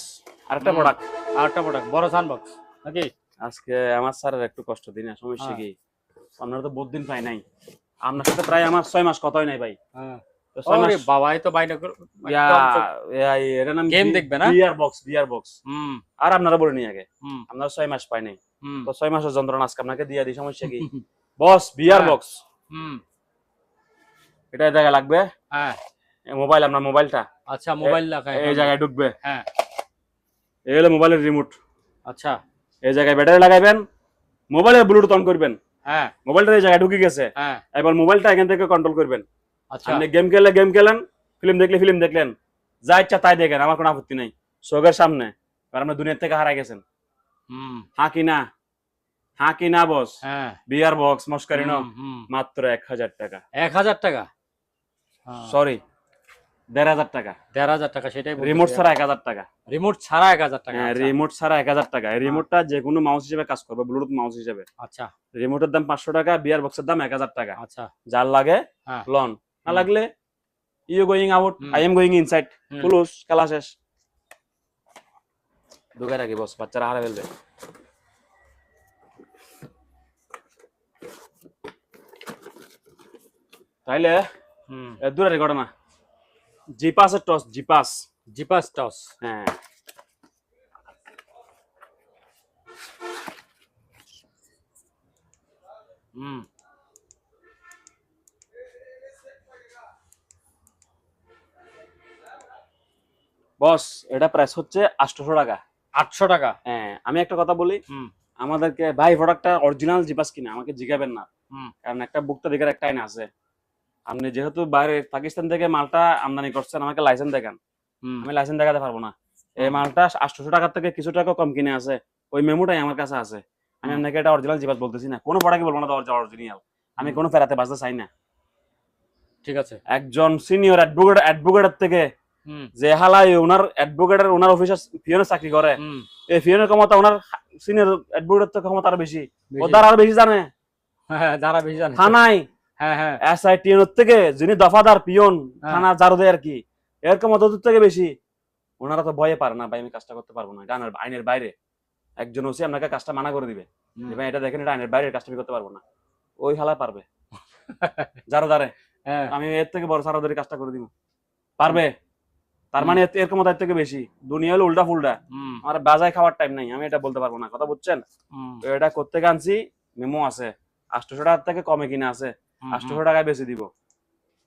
আরেকটা প্রোডাক্ট, বড় সানবক্স নাকি? আজকে আমার স্যারের একটু কষ্ট দিন, সমস্যা কি? আপনারা তো বহুত দিন পাই নাই, আপনার সাথে প্রায় আমার 6 মাস কথাই নাই ভাই। তো 6 ওরে মাস বাবা, এই তো বাইরে ইয়া একদম এটার নাম গেম দেখবে না? VR box. হুম আর আপনারা বলে নি আগে হুম আপনারা 6 মাস পাই নাই, হুম তো 6 মাসের যন্ত্রণা আজকে আপনাকে দিয়ে দিই, সমস্যা কি? বস বিয়ার হ্যাঁ। বক্স হুম এটা এই জায়গায় লাগবে, হ্যাঁ মোবাইল আপনার মোবাইলটা আচ্ছা, মোবাইল লাগায় এই জায়গায় ঢুকবে, হ্যাঁ এই হলো মোবাইলের রিমোট, আচ্ছা এই জায়গায় ব্যাটারি লাগাইবেন, মোবাইলের ব্লুটুথ অন করবেন, হ্যাঁ মোবাইলটা এই জায়গায় ঢুকে গেছে, হ্যাঁ এবার মোবাইলটা এখান থেকে কন্ট্রোল করবেন। আচ্ছা আপনি গেম খেললে গেম খেলেন, ফিল্ম দেখলে ফিল্ম দেখলেন, যা ইচ্ছা তাই দেখেন, আমার কোনো আপত্তি নেই, চোখের সামনে। এবার আপনি দুনিয়ার থেকে হারাই গেছেন, হুম হ্যাঁ কি না বস? হ্যাঁ বিয়ার বক্স মস্কারি ন, হুম মাত্র 1000 টাকা, 1000 টাকা, হ্যাঁ, সরি 1500 টাকা, 1500 টাকা, সেটাই বলতেছি। রিমোট ছাড়া 1000 টাকা, রিমোট ছাড়া 1000 টাকা, হ্যাঁ আচ্ছা রিমোট ছাড়া 1000 টাকা। এই রিমোটটা যে কোনো মাউস হিসেবে কাজ করবে, ব্লুটুথ মাউস হিসেবে। আচ্ছা রিমোটের দাম 500 টাকা, বিয়ার বক্সের দাম 1000 টাকা। আচ্ছা যার লাগে হ্যাঁ লন, না হুম। লাগলে you going out, hmm. I am going inside, hmm. Close, খেলা শেষ। ঢুকে রাখি বস, বাচ্চারা হারা ফেলবে। তাইলে হুম দূরের ঘটনা, জিপাসের টস, জিপাস, জিপাস টস, হ্যাঁ হুম বস এটা প্রাইস হচ্ছে 800 টাকা। 800 টাকা, হ্যাঁ আমি একটা কথা বলি, হুম আমাদেরকে ভাই প্রোডাক্টটা অরিজিনাল জিপাস কিনা আমাকে জিগাবেন না, হুম কারণ একটা বুকটা দেখার একটা আইন আছে। আপনি যেহেতু বাইরে পাকিস্তান থেকে মালটা আমদানি করছেন, আমাকে লাইসেন্স দেখান, হুম আমি লাইসেন্স দেখাতে পারবো না। এই মালটা 800 টাকার থেকে কিছু টাকা কম কিনে আছে, ওই মেমোটাই আমার কাছে আছে। আমি আপনাকে এটা অরিজিনাল জিপাস বলতেছি না, কোনো প্রোডাক্টই বলবো না অরিজিনাল, আমি কোনো ফেরাতে বাঁচতে চাই না। ঠিক আছে, একজন সিনিয়র অ্যাডভোকেটের থেকে, হুম যে হালাই ওনার অ্যাডভোকেটের ওনার অফিসার পিয়নের চাকরি করে, হুম এই পিয়নের ক্ষমতা ওনার সিনিয়র অ্যাডভোকেটের থেকে ক্ষমতা আরো বেশি, ও বেশি। তার আরো বেশি জানে। হ্যাঁ যারা বেশি জানে, থানায় হ্যাঁ হ্যাঁ এসআইটিএন থেকে যিনি দফাদার পিয়ন, হ্যাঁ। থানা জারো দেয় আর কি, এর ক্ষমতা ওদের থেকে বেশি। ওনারা তো ভয়ে পারে না, ভাই আমি কাজটা করতে পারবো না, এটা আইনের বাইরে। একজন ওসি আপনাকে কাজটা মানা করে দিবে, যে ভাই এটা দেখেন এটা আইনের বাইরে, কাজটা আমি করতে পারবো না। ওই হালা পারবে, জারো দারে, হ্যাঁ আমি এর থেকে বড় সারাদারি কাজটা করে দিব, পারবে। তার মানে এর ক্ষমতা এর থেকে বেশি। দুনিয়া হলো উল্টা ফুলটা, হুম আমার বাজায় খাওয়ার টাইম নাই, আমি এটা বলতে পারবো না, কথা বুঝছেন? হুম তো এটা করতে আনছি, মেমো আছে, 800 টাকার থেকে কমে কিনে আছে, 800 টাকায় বেশি দিব,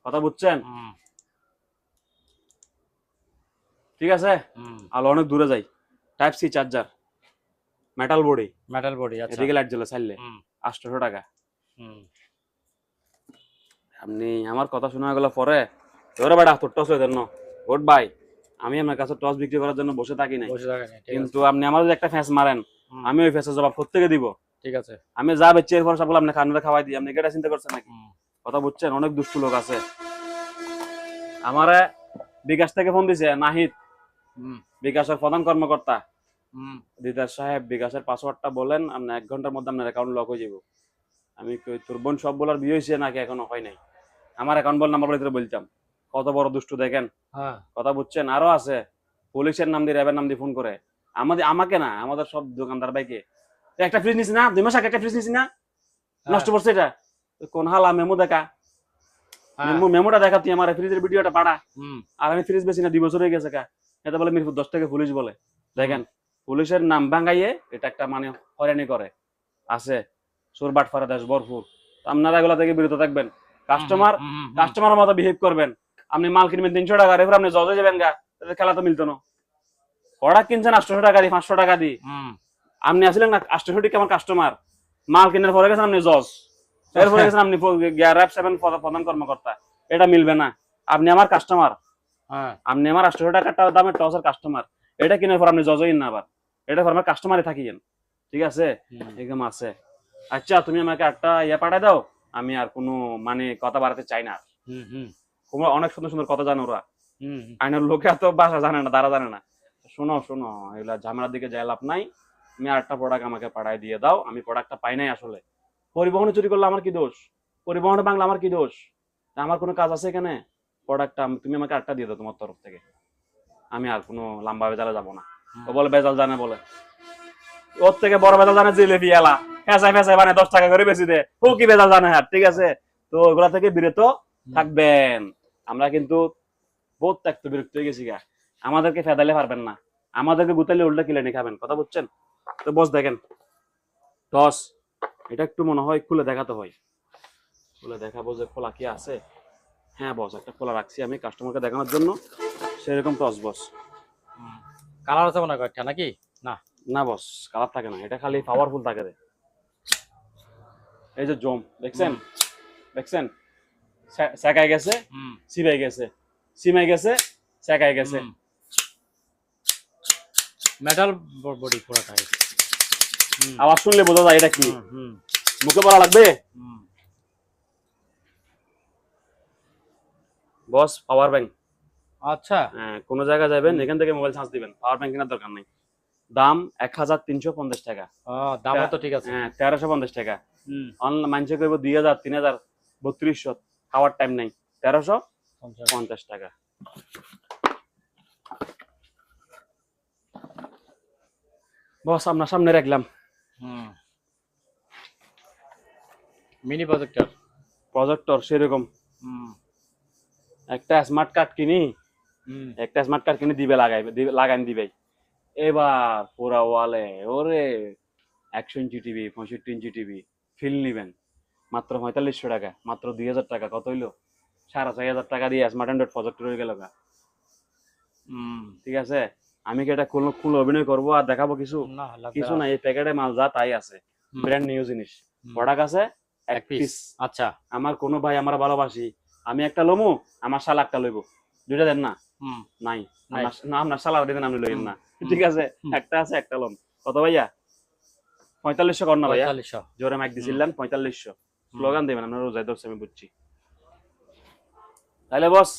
কথা বুঝছেন? হুম ঠিক আছে, হুম আলো অনেক দূরে যাই, type C charger, metal body, metal body, আচ্ছা এদিকে লাইট জ্বলে চাইলে হুম 800 টাকা। হুম আপনি আমার কথা শোনা গেল পরে ধরে বেড়া তোর টস হয়ে দেন, গুড বাই। আমি আমার কাছে টস বিক্রি করার জন্য বসে থাকি নাই, বসে থাকেনি, ঠিক আছে, কিন্তু আপনি আমার যদি একটা ফ্যাঁস মারেন, হুম, আমি ওই ফ্যাঁসের জবাব প্রত্যেকে দিব। ঠিক আছে, আমি যা বেচছি এরপর সবগুলো আপনি খানারে খাওয়াই দিই, আপনি এটা চিন্তা করছেন নাকি? হুম কথা বুঝছেন? অনেক দুষ্টু লোক আছে। আমারে বিকাশ থেকে ফোন দিছে নাহিদ, হুম বিকাশের প্রধান কর্মকর্তা, হুম দিদার সাহেব বিকাশের পাসওয়ার্ডটা বলেন, আপনি 1 ঘন্টার মধ্যে আপনার অ্যাকাউন্ট লক হয়ে যাব। আমি কই তোর বোন সব বলার বিয়ে হয়েছে নাকি এখনো হয় নাই? আমার অ্যাকাউন্ট বল নাম্বার বলে বলতাম, কত বড় দুষ্টু দেখেন, হ্যাঁ কথা বুঝছেন? আরো আছে, পুলিশের নাম দিয়ে র্যাবের নাম দিয়ে ফোন করে, আমাকে না, আমাদের সব দোকানদার ভাইকে। একটা ফ্রিজ নিছি না, 2 মাস আগে একটা ফ্রিজ নিছি না, নষ্ট করছে এটা, কোন হালা মেমো দেখা, হ্যাঁ মেমোটা দেখা, তুই আমার ফ্রিজের ভিডিওটা পাড়া। হুম আর আমি ফ্রিজ বেশি না, 2 বছর হয়ে গেছে কা, এটা বলে মিরপুর 10 থেকে পুলিশ বলে। দেখেন পুলিশের নাম ভাঙাইয়ে এটা একটা মানে হয়রানি করে আছে, সুরবাট ফারা দেশ ভরপুর। আপনারা এগুলা থেকে বিরত থাকবেন, কাস্টমার কাস্টমারের মতো বিহেভ করবেন। আপনি মাল কিনবেন 300 টাকা, এরপর আপনি জজে যাবেন গা, তাদের খেলা তো মিলতো না। প্রোডাক্ট কিনছেন 800 টাকা দিয়ে, 500 টাকা দিয়ে, হুম আপনি আসলেন না 800 টাকা আমার কাস্টমার, মাল কেনার পরে গেছেন আপনি জজ, এরপরে গেছেন আপনি র্যাব 7 প্রধান কর্মকর্তা, এটা মিলবে না। আপনি আমার কাস্টমার, হ্যাঁ আপনি আমার 800 টাকার দামের টসের কাস্টমার, এটা কেনার পর আপনি জজইন না আবার, এটা পর আমার কাস্টমারই থাকিয়েন, ঠিক আছে? এরকম আছে। আচ্ছা তুমি আমাকে একটা ইয়ে পাঠাই দাও, আমি আর কোনো মানে কথা বাড়াতে চাই না। হুম হুম তোমরা অনেক সুন্দর সুন্দর কথা জানো, ওরা হুম আইনের লোকে এত ভাষা জানে না, তারা জানে না। শোনো শোনো, এগুলা ঝামেলার দিকে যাই লাভ নাই, তুমি আরেকটা প্রোডাক্ট আমাকে পাঠাই দিয়ে দাও, আমি প্রোডাক্টটা পাই নাই আসলে। পরিবহনে চুরি করলে আমার কি দোষ? পরিবহনে বাংলা আমার কি দোষ? আমার কোনো কাজ আছে এখানে? প্রোডাক্টটা তুমি আমাকে আরেকটা দিয়ে দাও তোমার তরফ থেকে, আমি আর কোনো লম্বা বেজালে যাবো না। ও বলে বেজাল জানে, বলে ওর থেকে বড় বেজাল জানে জিলেবি এলা, ফেঁসাই ফেঁসাই মানে 10 টাকা করে বেশি দে, ও কি বেজাল জানে? হার ঠিক আছে, তো ওগুলা থেকে বিরত থাকবেন। আমরা কিন্তু বহুত ত্যাক্ত বিরক্ত হয়ে গেছি গা, আমাদেরকে ফেদালে পারবেন না, আমাদেরকে গুতালে উল্টা কিলে খাবেন, কথা বুঝছেন? তো বস দেখেন টস, এটা একটু মনে হয় খুলে দেখাতে হয়, খুলে দেখাবো যে খোলা কি আছে। হ্যাঁ বস, একটা খোলা রাখছি আমি কাস্টমারকে দেখানোর জন্য, সেরকম টস বস। কালার আছে মনে কয়েকটা নাকি? না না বস, কালার থাকে না, এটা খালি পাওয়ারফুল থাকে রে। এই যে জম দেখছেন, দেখছেন সেকাই গেছে, সিবাই গেছে, সিমাই গেছে, সেকাই গেছে। মেটাল বডি পুরোটাই। আবার শুনলে বোঝা যায় এটা কি, মুখে বলা লাগবে। বস পাওয়ার ব্যাংক, আচ্ছা হ্যাঁ কোনো জায়গায় যাবেন এখান থেকে মোবাইল চার্জ দিবেন, পাওয়ার ব্যাংক কেনার দরকার নেই। দাম 1350 টাকা। দামও তো ঠিক আছে। হ্যাঁ 1350 টাকা। অনলাইন মানুষে কইব 2000 3000 3200, খাওয়ার টাইম নাই, 1350 টাকা। বস আপনার সামনে রাখলাম মিনি প্রজেক্টর। প্রজেক্টর সেরকম একটা স্মার্ট কার্ড কিনি, একটা স্মার্ট কার্ড কিনে দিবে লাগাই দিবে, এবার পুরা ওয়ালে ওরে 100 ইঞ্চি টিভি 65 ইঞ্চি টিভি ফিল নিবেন মাত্র 4500 টাকা, মাত্র 2000 টাকা, কত হইলো 4500 টাকা দিয়ে স্মার্ট অ্যান্ড্রয়েড প্রজেক্টর হয়ে গেল গা। ঠিক আছে, আমি কি এটা কোন অভিনয় করবো আর দেখাবো কিছু? না কিছু না, এই প্যাকেটে মাল যা তাই আছে, ব্র্যান্ড নিউ জিনিস, প্রোডাক্ট আছে এক পিস। আচ্ছা আমার কোনো ভাই আমরা ভালোবাসি, আমি একটা লমু, আমার শালা একটা লইব, দুইটা দেন না? নাই না, আপনার শালা দিবেন, আপনি লইবেন না, ঠিক আছে, একটা আছে একটা লম। কত ভাইয়া? 4500 কর না ভাইয়া, জোরে মাইক দিছিলেন 4500, স্লোগান দিবেন, আপনার রোজায় ধরছে আমি বুঝছি। তাহলে বস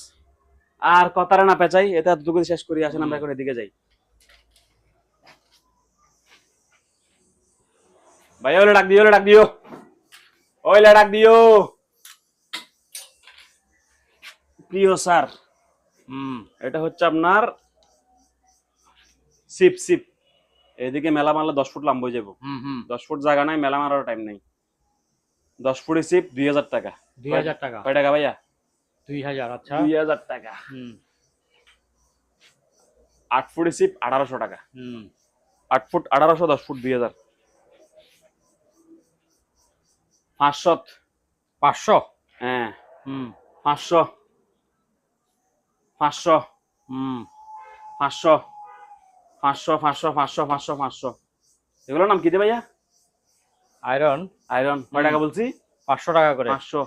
আর কথাটা না পেঁচাই, এটা এতটুকু শেষ করি, আসেন আমরা এখন এদিকে যাই। ভাইয়া ওলে ডাক দিও, ওলে ডাক দিও, ওইলে ডাক দিও। প্রিয় স্যার, এটা হচ্ছে আপনার সিপ সিপ, এদিকে মেলা মারলে 10 ফুট লম্বা হয়ে যাবো, 10 ফুট জায়গা নাই, মেলা মারার টাইম নাই। 10 ফুট সিপ 2000 টাকা। 2000 টাকা? কয় টাকা ভাইয়া? 2000। আচ্ছা 2000 টাকা। 8 ফুট সিপ 1800 টাকা। 8 ফুট 1800, 10 ফুট 2000। 500। 500? হ্যাঁ 500 500 500 500 500 500 500 500। এগুলোর নাম কি দে ভাইয়া? আয়রন। আয়রন। কয় টাকা বলছি? 500 টাকা করে। 500।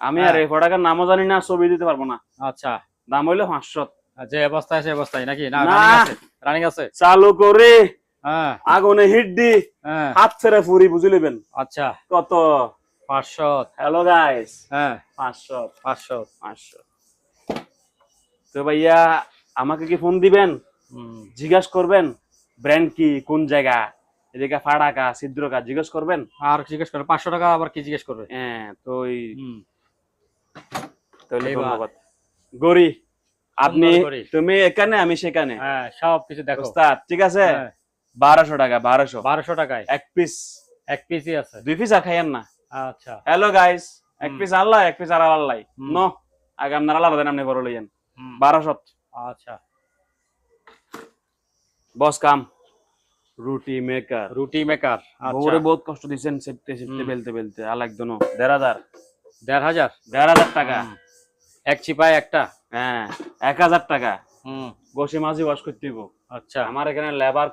আমি আর এই প্রোডাক্টের নামও জানি না, ছবি দিতে পারবো না। আচ্ছা, দাম হইলো 500। যে অবস্থায় আছে অবস্থায় নাকি? না না, রানিং আছে। চালু করে হ্যাঁ আগুনে হিট দি হাত ছেড়ে ফুরি, বুঝে নেবেন। আচ্ছা কত? 500। হ্যালো গাইস, হ্যাঁ 500 500 500। তো ভাইয়া আমাকে কি ফোন দিবেন, জিজ্ঞাসা করবেন ব্র্যান্ড কি, কোন জায়গা, এদিকে ফাড়াকা ছিদ্রকা জিজ্ঞেস করবেন, আর জিজ্ঞেস করে 500 টাকা আবার কি জিজ্ঞেস করবে? হ্যাঁ তো তাহলে ধন্যবাদ গরি, আপনি তুমি এখানে আমি সেখানে, হ্যাঁ সব কিছু দেখো ওস্তাদ, ঠিক আছে। 1200 টাকা। 1200 টাকায় এক পিস, এক পিসই আছে, 2 পিস আর খাইয়েন না। আচ্ছা হ্যালো গাইস, এক পিস আল্লাহ, এক পিস আর আল্লাহ নো, আগে আপনারা আলাদা দেন, আপনি বড় লইয়েন 1200। আচ্ছা বস কাম রুটি মেকার, রুটি মেকার। বউরে বহুত কষ্ট দিছেন সেপতে সেপতে বেলতে বেলতে, আর লাগতো না 1500 1500 টাকা। এক চিপায় একটা। হ্যাঁ 1000 টাকা। বসে মাঝে ওয়াশ করতে দিব। আচ্ছা আমার এখানে লেবার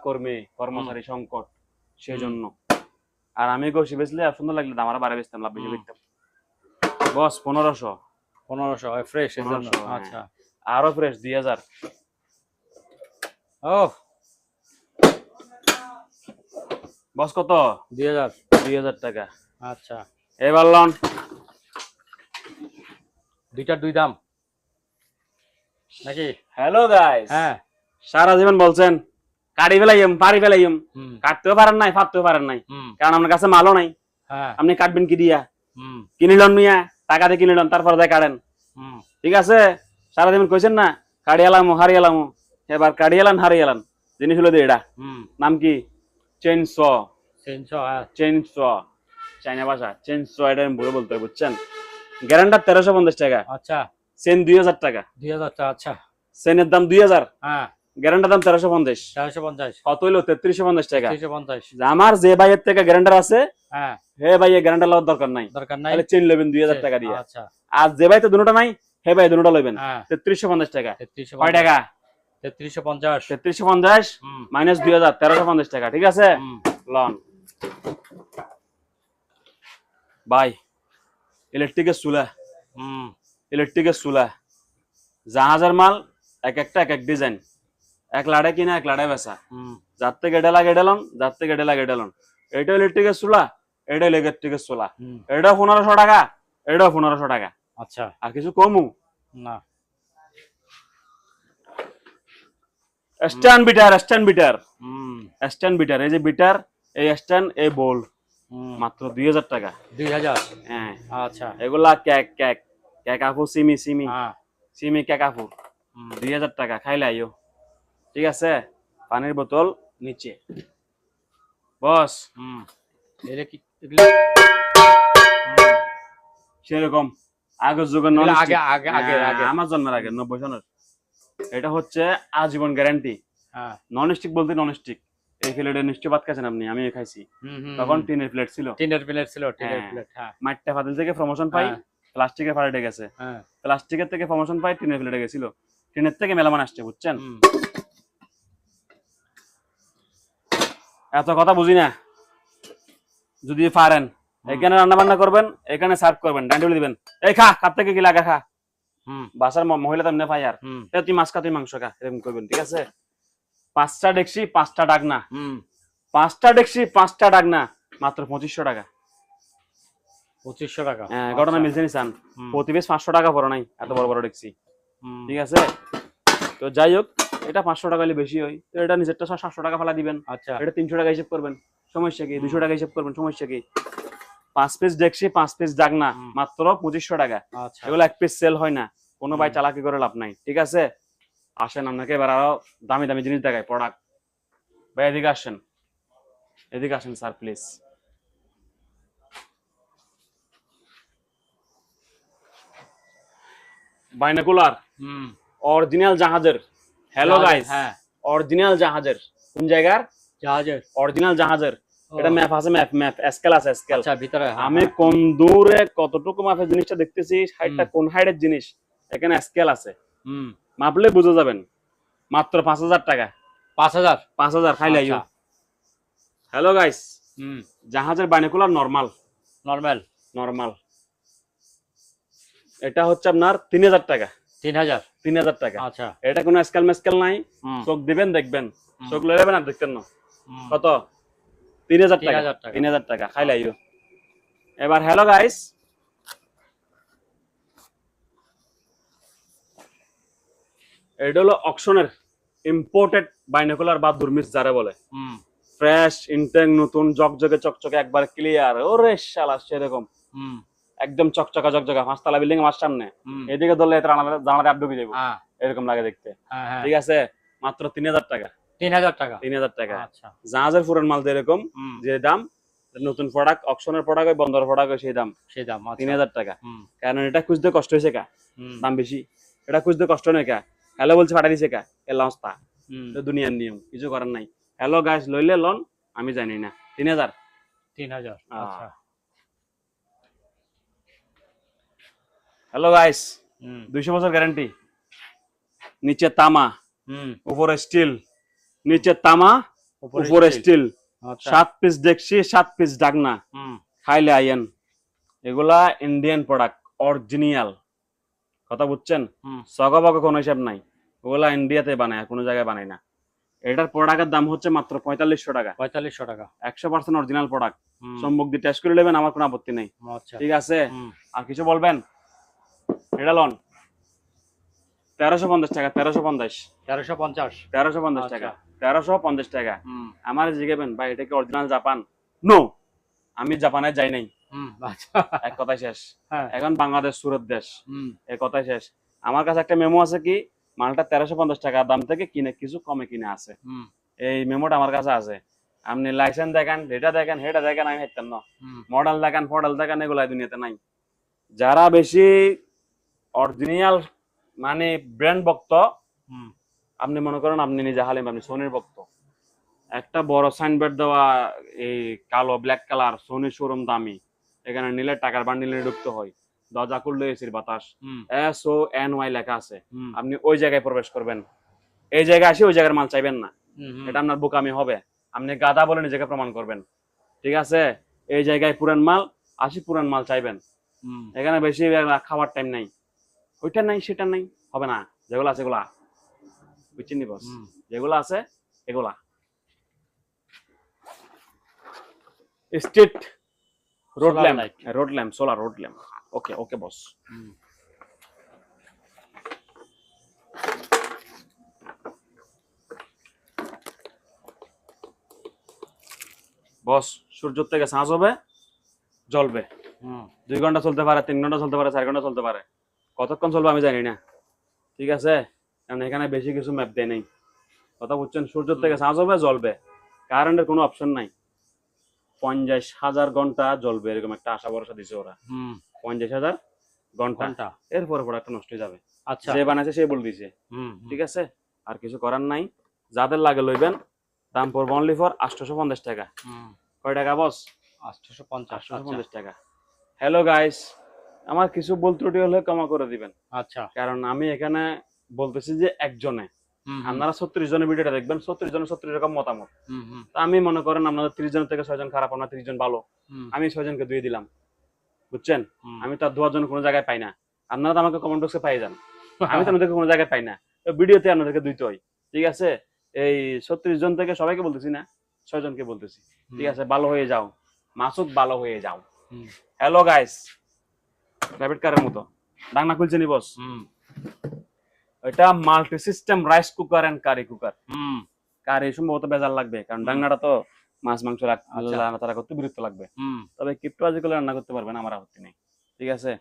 কর্মচারী সংকট, সেই জন্য। আর আমি গোশি বেচলে আর সুন্দর লাগলে আমার বাড়ি বেচতাম, লাভ বেশি লিখতাম। বস 1500 ফ্রেশ এর জন্য। আচ্ছা আরো ফ্রেশ 2000। ও বস কত? 2000 টাকা। আচ্ছা এবার লন, দুইটার দুই দাম নাকি? হ্যালো গাইস, হ্যাঁ সারা জীবন বলছেন কাটি ফেলাইম, পারি ফেলাইম, কাটতেও পারেন নাই, ফাটতেও পারেন নাই, কারণ আপনার কাছে মালও নাই। আপনি কাটবেন কি দিয়া? কিনিলন মিয়া, টাকা দিয়ে কিনিলন, তারপর যায় কাটেন, ঠিক আছে। সারা জীবন কইছেন না কাড়িয়ালাম হারিয়ালাম, এবার কাড়িয়ালান হারিয়ালান, জিনিস হলো এটা, নাম কি? চেইনস। চাইনা ভাষা চেইনস, এটা আমি ভুলে বলতে, বুঝছেন। গ্যারান্টার 1350 টাকা। আচ্ছা চেন 2000 টাকা, 2000 টাকা। আচ্ছা চেনের দাম 2000, হ্যাঁ গ্যারান্টার দাম 1350, 450, কত হইলো 3350 টাকা। 350। আমার যে ভাইয়ের থেকে গ্যারান্টার আছে হ্যাঁ হে ভাই গ্যারান্টার লওয়ার দরকার নাই, দরকার নাই। তাহলে চেন লবেন 2000 টাকা দিয়ে। আচ্ছা আর যে ভাই তো দুটোটা নাই হে ভাই দুটোটা লবেন হ্যাঁ 3350 টাকা। 3350, কয় টাকা? 3350। 3350 হুম মাইনাস 2000, 1350 টাকা। ঠিক আছে হুম লন ভাই। ইলেকট্রিকের চুলা, হুম ইলেকট্রিকের চুলা, জাহাজের মাল, এক একটা এক এক ডিজাইন, এক লাড়ে কিনা এক লাড়ে বেচা, হুম যার থেকে এটা লাগে এটা লন, যার থেকে এটা লাগে এটা লন। এটা ইলেকট্রিকের চুলা, এটা ইলেকট্রিকের চুলা, হুম। এটা 1500 টাকা, এটাও 1500 টাকা। আচ্ছা আর কিছু কমু? না। স্ট্যান্ড বিটার, স্ট্যান্ড বিটার, হুম স্ট্যান্ড বিটার, এই যে বিটার, এই স্ট্যান্ড, এই বোল, হুম মাত্র 2000 টাকা। 2000। হ্যাঁ আচ্ছা এগুলা কেক কেক কেক আপু, সিমি সিমি হ্যাঁ সিমি কেক আপু, হুম 2000 টাকা খাইলে আইও। ঠিক আছে পানির বোতল নিচে বস, হুম। এগুলো কি এগুলো? সেরকম আগের যুগের এগুলো নন আগে আগে আগে আগে। আমার জন্মের আগে 90 সনের। এটা হচ্ছে আজীবন গ্যারান্টি। হ্যাঁ নন স্টিক বলতে নন স্টিক, এই প্লেটে নিশ্চয় ভাত খাইছেন আপনি, আমি খাইছি। হুম হুম। তখন টিনের প্লেট ছিল, টিনের প্লেট ছিল, টিনের হ্যাঁ। প্লেট। হ্যাঁ মাঠটা ফাতিল থেকে প্রমোশন পাই, হ্যাঁ প্লাস্টিকের ফাড়ে গেছে, হ্যাঁ প্লাস্টিকের থেকে প্রমোশন পাই, টিনের প্লেটে গেছিল, টিনের থেকে মেলামান আসছে, বুঝছেন? হুম এত কথা বুঝি না। যদি পারেন এখানে রান্না বান্না করবেন, এখানে সার্ভ করবেন, ডান্ডি দিবেন, এই খা, খাপ থেকে কি লাগা খা। হুম বাসার মহিলা তেমনি পাই আর হুম এ তুই মাছ খা, তুই মাংস খা, এরকম করবেন। ঠিক আছে 5টা ডেকসি 5টা ডাকনা, হুম। 5টা ডেকসি 5টা ডাকনা, মাত্র 2500 টাকা। 2500 টাকা। হ্যাঁ ঘটনা মিলছে নি চান, হুম প্রতি পিস 500 টাকা পড়ে নাই, এত বড় বড় ডেকসি। হুম ঠিক আছে তো যাই হোক, এটা 500 টাকা হলে বেশি হয়, তো এটা নিজেরটা 700 টাকা ফেলা দিবেন, আচ্ছা এটা 300 টাকা হিসেব করবেন, সমস্যা কি? 200 টাকা হিসেব করবেন, সমস্যা কি? 5 পিস ডেকসি 5 পিস ডাকনা, মাত্র 2500 টাকা। আচ্ছা এগুলো এক পিস সেল হয় না, কোনো ভাই চালাকি করে লাভ নাই। ঠিক আছে আসেন, আপনাকে এবার আরো দামি দামি জিনিস দেখায়, প্রোডাক্ট। ভাই এদিকে আসেন, এদিকে আসেন sir please. Binocular hmm. Original জাহাজের, হ্যালো জাহাজের, গাইস, হ্যাঁ অরিজিনাল জাহাজের। কোন জায়গার? জাহাজের? অরিজিনাল জাহাজের। ও, এটা ম্যাপ আছে, ম্যাপ ম্যাপ স্কেল আছে, স্কেল। আচ্ছা ভিতরে। হ্যাঁ, আমি হ্যাঁ। কোন দূরে কতটুকু মাপের জিনিসটা দেখতেছি, হাইটটা কোন হাইটের জিনিস, এখানে স্কেল আছে, হুম মাপলে বুঝে যাবেন। মাত্র 5000 টাকা, 5000। 5000 খাইলে আইও। আচ্ছা। হ্যালো গাইস, হুম জাহাজের বাইনাকুলার নরমাল, নরমাল নরমাল এটা হচ্ছে আপনার 3000 টাকা, 3000। 3000 টাকা। আচ্ছা এটা কোনো স্কেল মেস্কেল নাই, হুম চোখ দিবেন দেখবেন, হুম, চোখ লয়ে যাবেন আর দেখতেন না। হুম। কত? 3000 টাকা, 3000 টাকা। 3000 টাকা খাইলে আইও। এবার হ্যালো গাইস, এটা হলো অকশনের ইম্পোর্টেড বাইনাকুলার বা দুর্মিস যারা বলে, হুম ফ্রেশ ইনটেক নতুন জকজকে চকচকে একবার ক্লিয়ার, ওরে শালা সেরকম হুম একদম চকচকা জকজকা, 5 তলা বিল্ডিং আমার সামনে, হুম। এদিকে ধরলে এটা জানালা আপ ঢুকে যাবো, হ্যাঁ এরকম লাগে দেখতে। হ্যাঁ হ্যাঁ। ঠিক আছে মাত্র 3000 টাকা, 3000 টাকা। 3000 টাকা। আচ্ছা জাহাজের পুরান মাল এরকম হুম। যে দাম, নতুন প্রোডাক্ট অকশনের প্রোডাক্ট হয়, বন্দর প্রোডাক্ট হয় সেই দাম, সেই দাম। আচ্ছা 3000 টাকা। হুম কারণ এটা খুঁজতে কষ্ট হয়েছে কা, হুম দাম বেশি, এটা খুঁজতে কষ্ট নেই কা, হ্যালো বলছে ফাটা দিছে কা, এর লস্তা, হুম। এটা দুনিয়ার নিয়ম, কিছু করার নাই। হ্যালো গাইস লইলে লন, আমি জানি না। 3000। 3000। আচ্ছা হ্যালো গাইস, হুম 200 বছর গ্যারান্টি, নিচে তামা হুম। উপরে স্টিল, নিচে তামা উপরে স্টিল, আচ্ছা 7 পিস দেখছি 7 পিস ডাকনা, হুম খাইলে আইয়েন। এগুলা ইন্ডিয়ান প্রোডাক্ট, অরিজিনাল, কথা বুঝছেন? হুম সগবগ কোনো হিসাব নাই, ওগুলা ইন্ডিয়াতে বানায়, আর কোনো জায়গায় বানায় না। এটার প্রোডাক্টের দাম হচ্ছে মাত্র 4500 টাকা, 4500 টাকা। 100% অরিজিনাল প্রোডাক্ট। হুম সম্মুখ দিয়ে টেস্ট করে নেবেন, আমার কোনো আপত্তি নেই। আচ্ছা ঠিক আছে হুম। আর কিছু বলবেন? এটা লন 1350 টাকা, 1350, 1350। 1350 টাকা, 1350 টাকা। হুম আমার জিজ্ঞাবেন ভাই এটা কি অরিজিনাল জাপান? নো, আমি জাপানে যাই নাই, হুম। আচ্ছা এক কথাই শেষ। হ্যাঁ এখন বাংলাদেশ সুরত দেশ, হুম এক কথাই শেষ। আমার কাছে একটা মেমো আছে কি, মালটা 1350 টাকা দাম থেকে কিনে কিছু কমে কিনে আছে, হুম এই মেমোটা আমার কাছে আছে। আপনি লাইসেন্স দেখেন, এটা দেখেন, হেটা দেখেন, আমি হেঁটতাম না, হুম মডেল দেখেন, ফডেল দেখেন, এগুলা দুনিয়াতে নাই। যারা বেশি অরিজিনাল মানে ব্র্যান্ড ভক্ত, হুম আপনি মনে করেন আপনি নিজে হালিম, আপনি সোনির ভক্ত, একটা বড় সাইনবোর্ড দেওয়া এই কালো ব্ল্যাক কালার সোনি শোরুম দামি, এখানে নিলে টাকার বান্ডিলে ঢুকতে হয়, দরজা খুললে এসির বাতাস, হুম SONY লেখা আছে, হুম আপনি ওই জায়গায় প্রবেশ করবেন, এই জায়গায় আসি ওই জায়গার মাল চাইবেন না, হুম এটা আপনার বোকামি হবে, আপনি গাদা বলে নিজেকে প্রমাণ করবেন, ঠিক আছে? এই জায়গায় পুরান মাল আসি পুরান মাল চাইবেন, হুম এখানে বেশি খাওয়ার টাইম নাই, ওইটা নাই সেটা নাই, হবে না, যেগুলো আছে এগুলা, বুঝছেন নি বস, হুম যেগুলো আছে এগুলা street road Solar lamp, light. Solar road lamp, okay okay boss. হুম বস সূর্য থেকে ছাঁচ হবে, জ্বলবে, হুম 2 ঘন্টা চলতে পারে, 3 ঘন্টা চলতে পারে, 4 ঘন্টা চলতে পারে, কতক্ষণ চলবে আমি জানি না, ঠিক আছে? কারণ এখানে বেশি কিছু ম্যাপ দেয় নেই, কথা বুঝছেন? সূর্য থেকে ছাঁচ হবে, জ্বলবে, কারেন্টের কোনো অপশন নাই, 50,000 ঘন্টা জ্বলবে এরকম একটা আশা ভরসা দিছে ওরা, হুম 50,000 ঘন্টা, ঘন্টা এরপরে প্রোডাক্টটা নষ্ট হয়ে যাবে, আচ্ছা যে বানাইছে সে বলে দিছে, হুম ঠিক আছে? আর কিছু করার নাই, যাদের লাগে লইবেন, দাম পড়বে অনলি ফর 850 টাকা, হুম কয় টাকা বস? 850 আচ্ছা 850 টাকা। হ্যালো গাইস, আমার কিছু ভুল ত্রুটি হলে ক্ষমা করে দিবেন, আচ্ছা কারণ আমি এখানে বলতেছি যে একজনে, হুম আপনারা 36 জনের ভিডিওটা দেখবেন, 36 জনের 36 রকম মতামত, হুম হুম তা আমি মনে করেন আপনাদের 30 জন থেকে 6 জন খারাপ, আপনার 30 জন ভালো, হুম আমি 6 জনকে দিয়ে দিলাম, বুঝছেন? হুম আমি তো আর দুয়ার জন্য কোনো জায়গায় পাই না, আপনারা তো আমাকে কমেন্ট বক্সে পাই যান, আমি তো আপনাদেরকে কোনো জায়গায় পাই না, তো ভিডিওতে আপনাদেরকে দিতে হয়, ঠিক আছে? এই 36 জন থেকে সবাইকে বলতেছি না, 6 জনকে বলতেছি, ঠিক আছে? ভালো হয়ে যাও মাসুদ, ভালো হয়ে যাও। হুম হ্যালো গাইস, প্রাইভেট কারের মতো ডাকনা খুলছে নি বস, হুম এটা multi system rice cooker and curry cooker, হুম কারি সম্ভবত বেজার লাগবে, কারণ ডাকনাটা তো মাছ মাংস আচ্ছা। রান্না তারা করতে বিরক্ত লাগবে, হুম তবে কিপটাজি করে রান্না করতে পারবেন, আমার আপত্তি নেই, ঠিক আছে?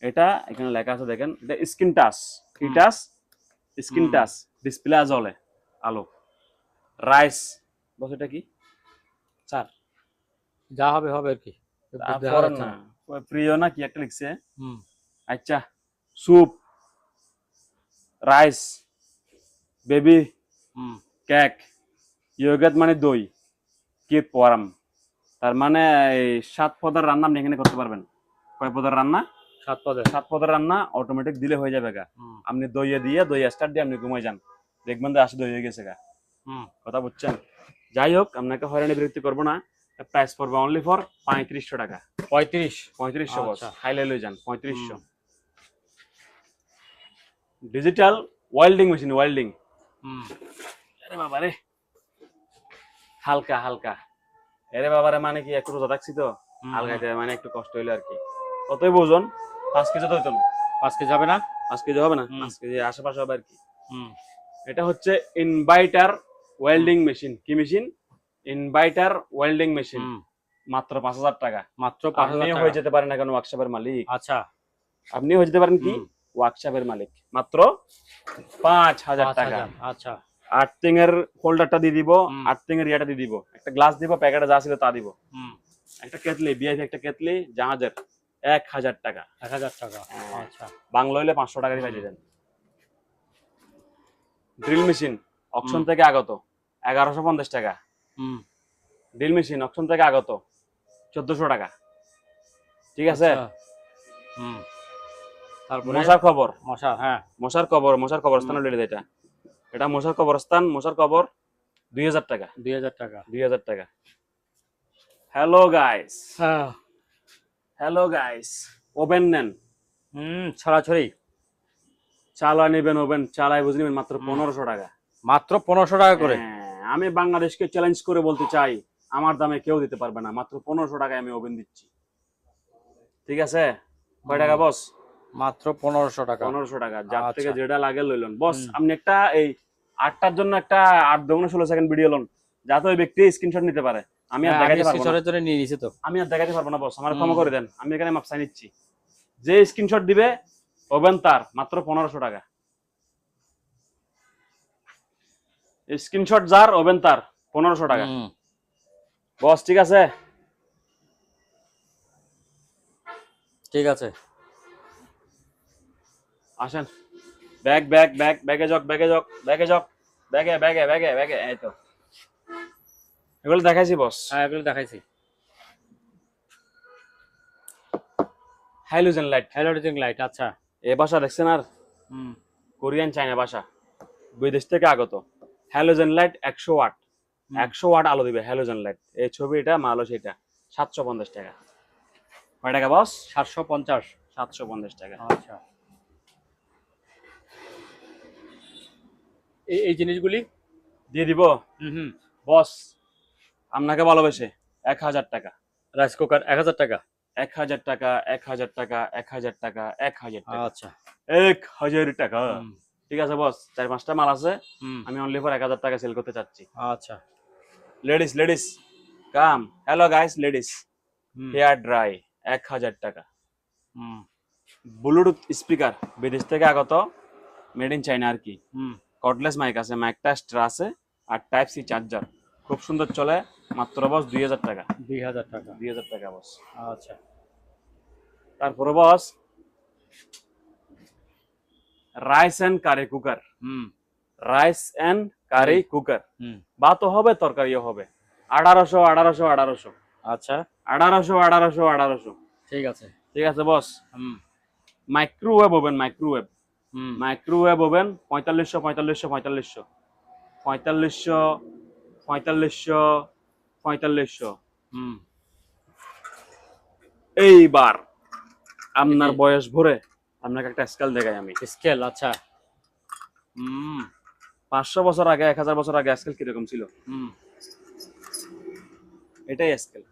এটা এখানে লেখা আছে দেখেন, এটা স্ক্রিন টাচ, কি টাচ, স্ক্রিন হুম। টাচ, ডিসপ্লে জ্বলে আলো, রাইস, বস এটা কি স্যার? যা হবে হবে আর কি দেখা তারপর যাচ্ছে না, না প্রিয় না কি একটা লিখছে, হুম আচ্ছা, স্যুপ, রাইস, বেবি, হুম কেক, ইয়োগার্ট মানে দই, কি পরাম, তার মানে এই 7 পদের রান্না আপনি এখানে করতে পারবেন, কয় পদের রান্না? 7 পদে 7 পদের রান্না অটোমেটিক দিলে হয়ে যাবে গা, হুম আপনি দইয়ে দিয়ে দই স্টার্ট দিয়ে আপনি ঘুমাই যান, দেখবেন যে আসে দই হয়ে গেছে গা, হুম কথা বুঝছেন? যাই হোক, আপনাকে হয়রানি বিরক্তি করবো না, প্রাইস পড়বে অনলি ফর 3500 টাকা, 35 3500 বস, আচ্ছা হাইলে লই যান হুম 3500, ডিজিটাল ওয়েল্ডিং মেশিন, ওয়েল্ডিং, হুম আরে বাবা রে, হালকা হালকা, আরে বাবা রে, মানে কি একটু রোজা থাকছি তো, হুম, হালকাইতে মানে একটু কষ্ট হইলো আর কি, কতই ওজন? 5 কেজি তো হইতো না, 5 কেজি যাবে না 5 কেজি হবে না, হুম 5 কেজি আশেপাশে হবে আর কি। হুম এটা হচ্ছে ইনভাইটার হুম ওয়েল্ডিং মেশিন, কি মেশিন? ইনভাইটার ওয়েল্ডিং মেশিন, হুম মাত্র 5,000 টাকা, মাত্র 5000 আপনি টাকা হয়ে যেতে পারেন এখন ওয়ার্কশপের মালিক, আচ্ছা আপনি হয়ে যেতে পারেন কি হুম ওয়ার্কশপের মালিক, মাত্র 5,000 টাকা। 5000 আচ্ছা আর্থিং এর হোল্ডারটা দিয়ে দিব, হুম আর্থিং এর ইয়েটা দিয়ে দিব, একটা গ্লাস দিব, প্যাকেটে যা ছিল তা দিব, হুম একটা কেতলি বিআইপি, একটা কেতলি জাহাজের 1,000 টাকা, 1000 টাকা হ্যাঁ, আচ্ছা বাংলা হইলে 500 টাকা দিয়ে হুম পাইয়ে দেন। ড্রিল মেশিন অকশন হুম থেকে আগত 1150 টাকা, হুম ড্রিল মেশিন অকশন থেকে আগত 1400 টাকা, ঠিক আছে? আচ্ছা হুম তারপরে মশার খবর, মশা হ্যাঁ মশার হুম কবরস্থান হইলে এটা, এটা মশার কবরস্থান, মশার কবর 2000 টাকা, 2000 টাকা 2000 টাকা। হ্যালো গাইস, হ্যাঁ হ্যালো গাইস, ওভেন নেন, ছড়াছড়ি চালা নেবেন, ওভেন চালাই বুঝে নেবেন মাত্র হুম 1500 টাকা, মাত্র 1500 টাকা করে হ্যাঁ, আমি বাংলাদেশকে চ্যালেঞ্জ করে বলতে চাই, আমার দামে কেউ দিতে পারবে না, মাত্র 1500 টাকায় আমি ওভেন দিচ্ছি, ঠিক আছে? কয় টাকা হুম বস? মাত্র 1500 টাকা 1500 টাকা, যার থেকে আচ্ছা যেটা লাগে লইলন বস। হুম আপনি একটা এই 8টার জন্য একটা 8 2 16 সেকেন্ড ভিডিও লন, যাতে ওই ব্যক্তি স্ক্রিনশট নিতে পারে, আমি আর হ্যাঁ আমি দেখাইতে পারবো না, সিসরের জন্য নিয়ে নিছি তো আমি আর দেখাইতে পারবো না বস, আমার হুম ক্ষমা করে দেন, আমি এখানে মাপসাই নিচ্ছি, যে স্ক্রিনশট দিবে ওভেন তার মাত্র 1500 টাকা, স্ক্রিনশট যার ওভেন তার 1500 টাকা হুম বস, ঠিক আছে? ঠিক আছে আসেন, ব্যাগ ব্যাগ ব্যাগ ব্যাগে যাক, ব্যাগে যাক, ব্যাগে যাক, ব্যাগে ব্যাগে ব্যাগে ব্যাগে, এই তো এগুলো দেখাইছি বস। হ্যাঁ এগুলো দেখাইছি। হ্যালোজেন লাইট, হ্যালোজেন লাইট, আচ্ছা। এই ভাষা দেখছেন? আর হুম কোরিয়ান চাইনা ভাষা, বিদেশ থেকে আগত। হ্যালোজেন লাইট 100 ওয়াট, 100 ওয়াট আলো দিবে হ্যালোজেন লাইট। এই ছবি, এটা মাল হচ্ছে এটা 750 টাকা। কয় টাকা বস? 750। 750 টাকা। আচ্ছা, এই জিনিসগুলি দিয়ে দিব হুম। বস আপনাকে ভালোবেসে 1000 টাকা। রাইস কুকার 1000 টাকা। 1000 টাকা, 1000 টাকা, 1000 টাকা, 1000 টাকা, আচ্ছা 1000 টাকা। হুম ঠিক আছে বস, 4-5টা মাল আছে, হুম। আমি অনলি ফর 1000 টাকা সেল করতে চাচ্ছি। আচ্ছা লেডিস লেডিস কাম, হ্যালো গাইস লেডিস, হুম হেয়ার ড্রাই 1000 টাকা। হুম ব্লুটুথ স্পিকার বিদেশ থেকে আগত, মেড ইন চাইনা আর কি। হুম। কর্ডলেস মাইক আছে, মাইকটা এক্সট্রা আছে, আর টাইপ সি চার্জার, খুব সুন্দর চলে। মাত্র বস 2000 টাকা। 2000 টাকা। 2000 টাকা বস। আচ্ছা তারপরে boss rice and curry cooker, হুম রাইস এন্ড কারি কুকার, হুম। ভাতও হবে তরকারিও হবে। 1800 1800 1800, আচ্ছা 1800 1800 1800। ঠিক আছে। ঠিক আছে বস। হুম মাইক্রোওয়েভ ওভেন, মাইক্রোওয়েভ, হুম মাইক্রোওয়েভ ওভেন 4500 4500 4500 4500 4500 4500। হুম। এইবার আপনার এটি- বয়স ভরে আপনাকে একটা স্কেল দেখাই আমি। স্কেল, আচ্ছা। হুম 500 বছর আগে, 1000 বছর আগে স্কেল কিরকম ছিল, হুম। এটাই স্কেল।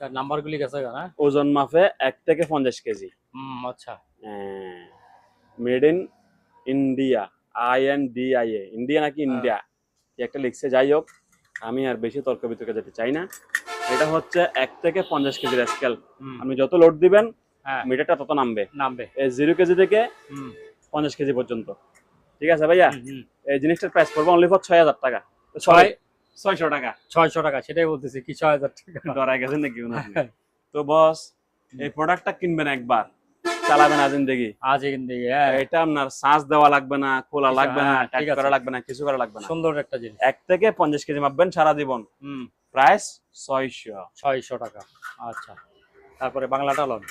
নাম্বারগুলি গেছে না? ওজন মাপে 1 থেকে 50 কেজি। হুম আচ্ছা। Made in India, INDIA, India নাকি ইন্ডিয়া কি একটা লিখছে, যাই হোক আমি আর বেশি তর্ক বিতর্কে যেতে চাই না। এটা হচ্ছে 1 থেকে 50 কেজির স্কেল। হুম আপনি যত লোড দিবেন হ্যাঁ মিটারটা তত নামবে, নামবে। এই 0 কেজি থেকে হুম 50 কেজি পর্যন্ত। ঠিক আছে ভাইয়া, হুম হুম। এই জিনিসটার প্রাইস পড়বে অনলি ফর 6000 টাকা। ছয় 600 টাকা। 600 টাকা, সেটাই বলতেছি কি 6000 টাকা। ডরাই গেছেন নাকি আপনি? তো বস এই প্রোডাক্টটা কিনবেন একবার, চালাবেন জিন্দেগি। আজ এখান থেকে হ্যাঁ, এটা আপনার সাজ দেওয়া লাগবে না, খোলা কিছু- লাগবে না, হ্যাঁ, টাইট ঠিক আছে। করা লাগবে না, কিছু করা লাগবে না। সুন্দর একটা জিনিস। 1 থেকে 50 কেজি মাপবেন সারা জীবন, হুম প্রাইস 600। 600 টাকা। আচ্ছা, তারপরে বাংলাটা লন।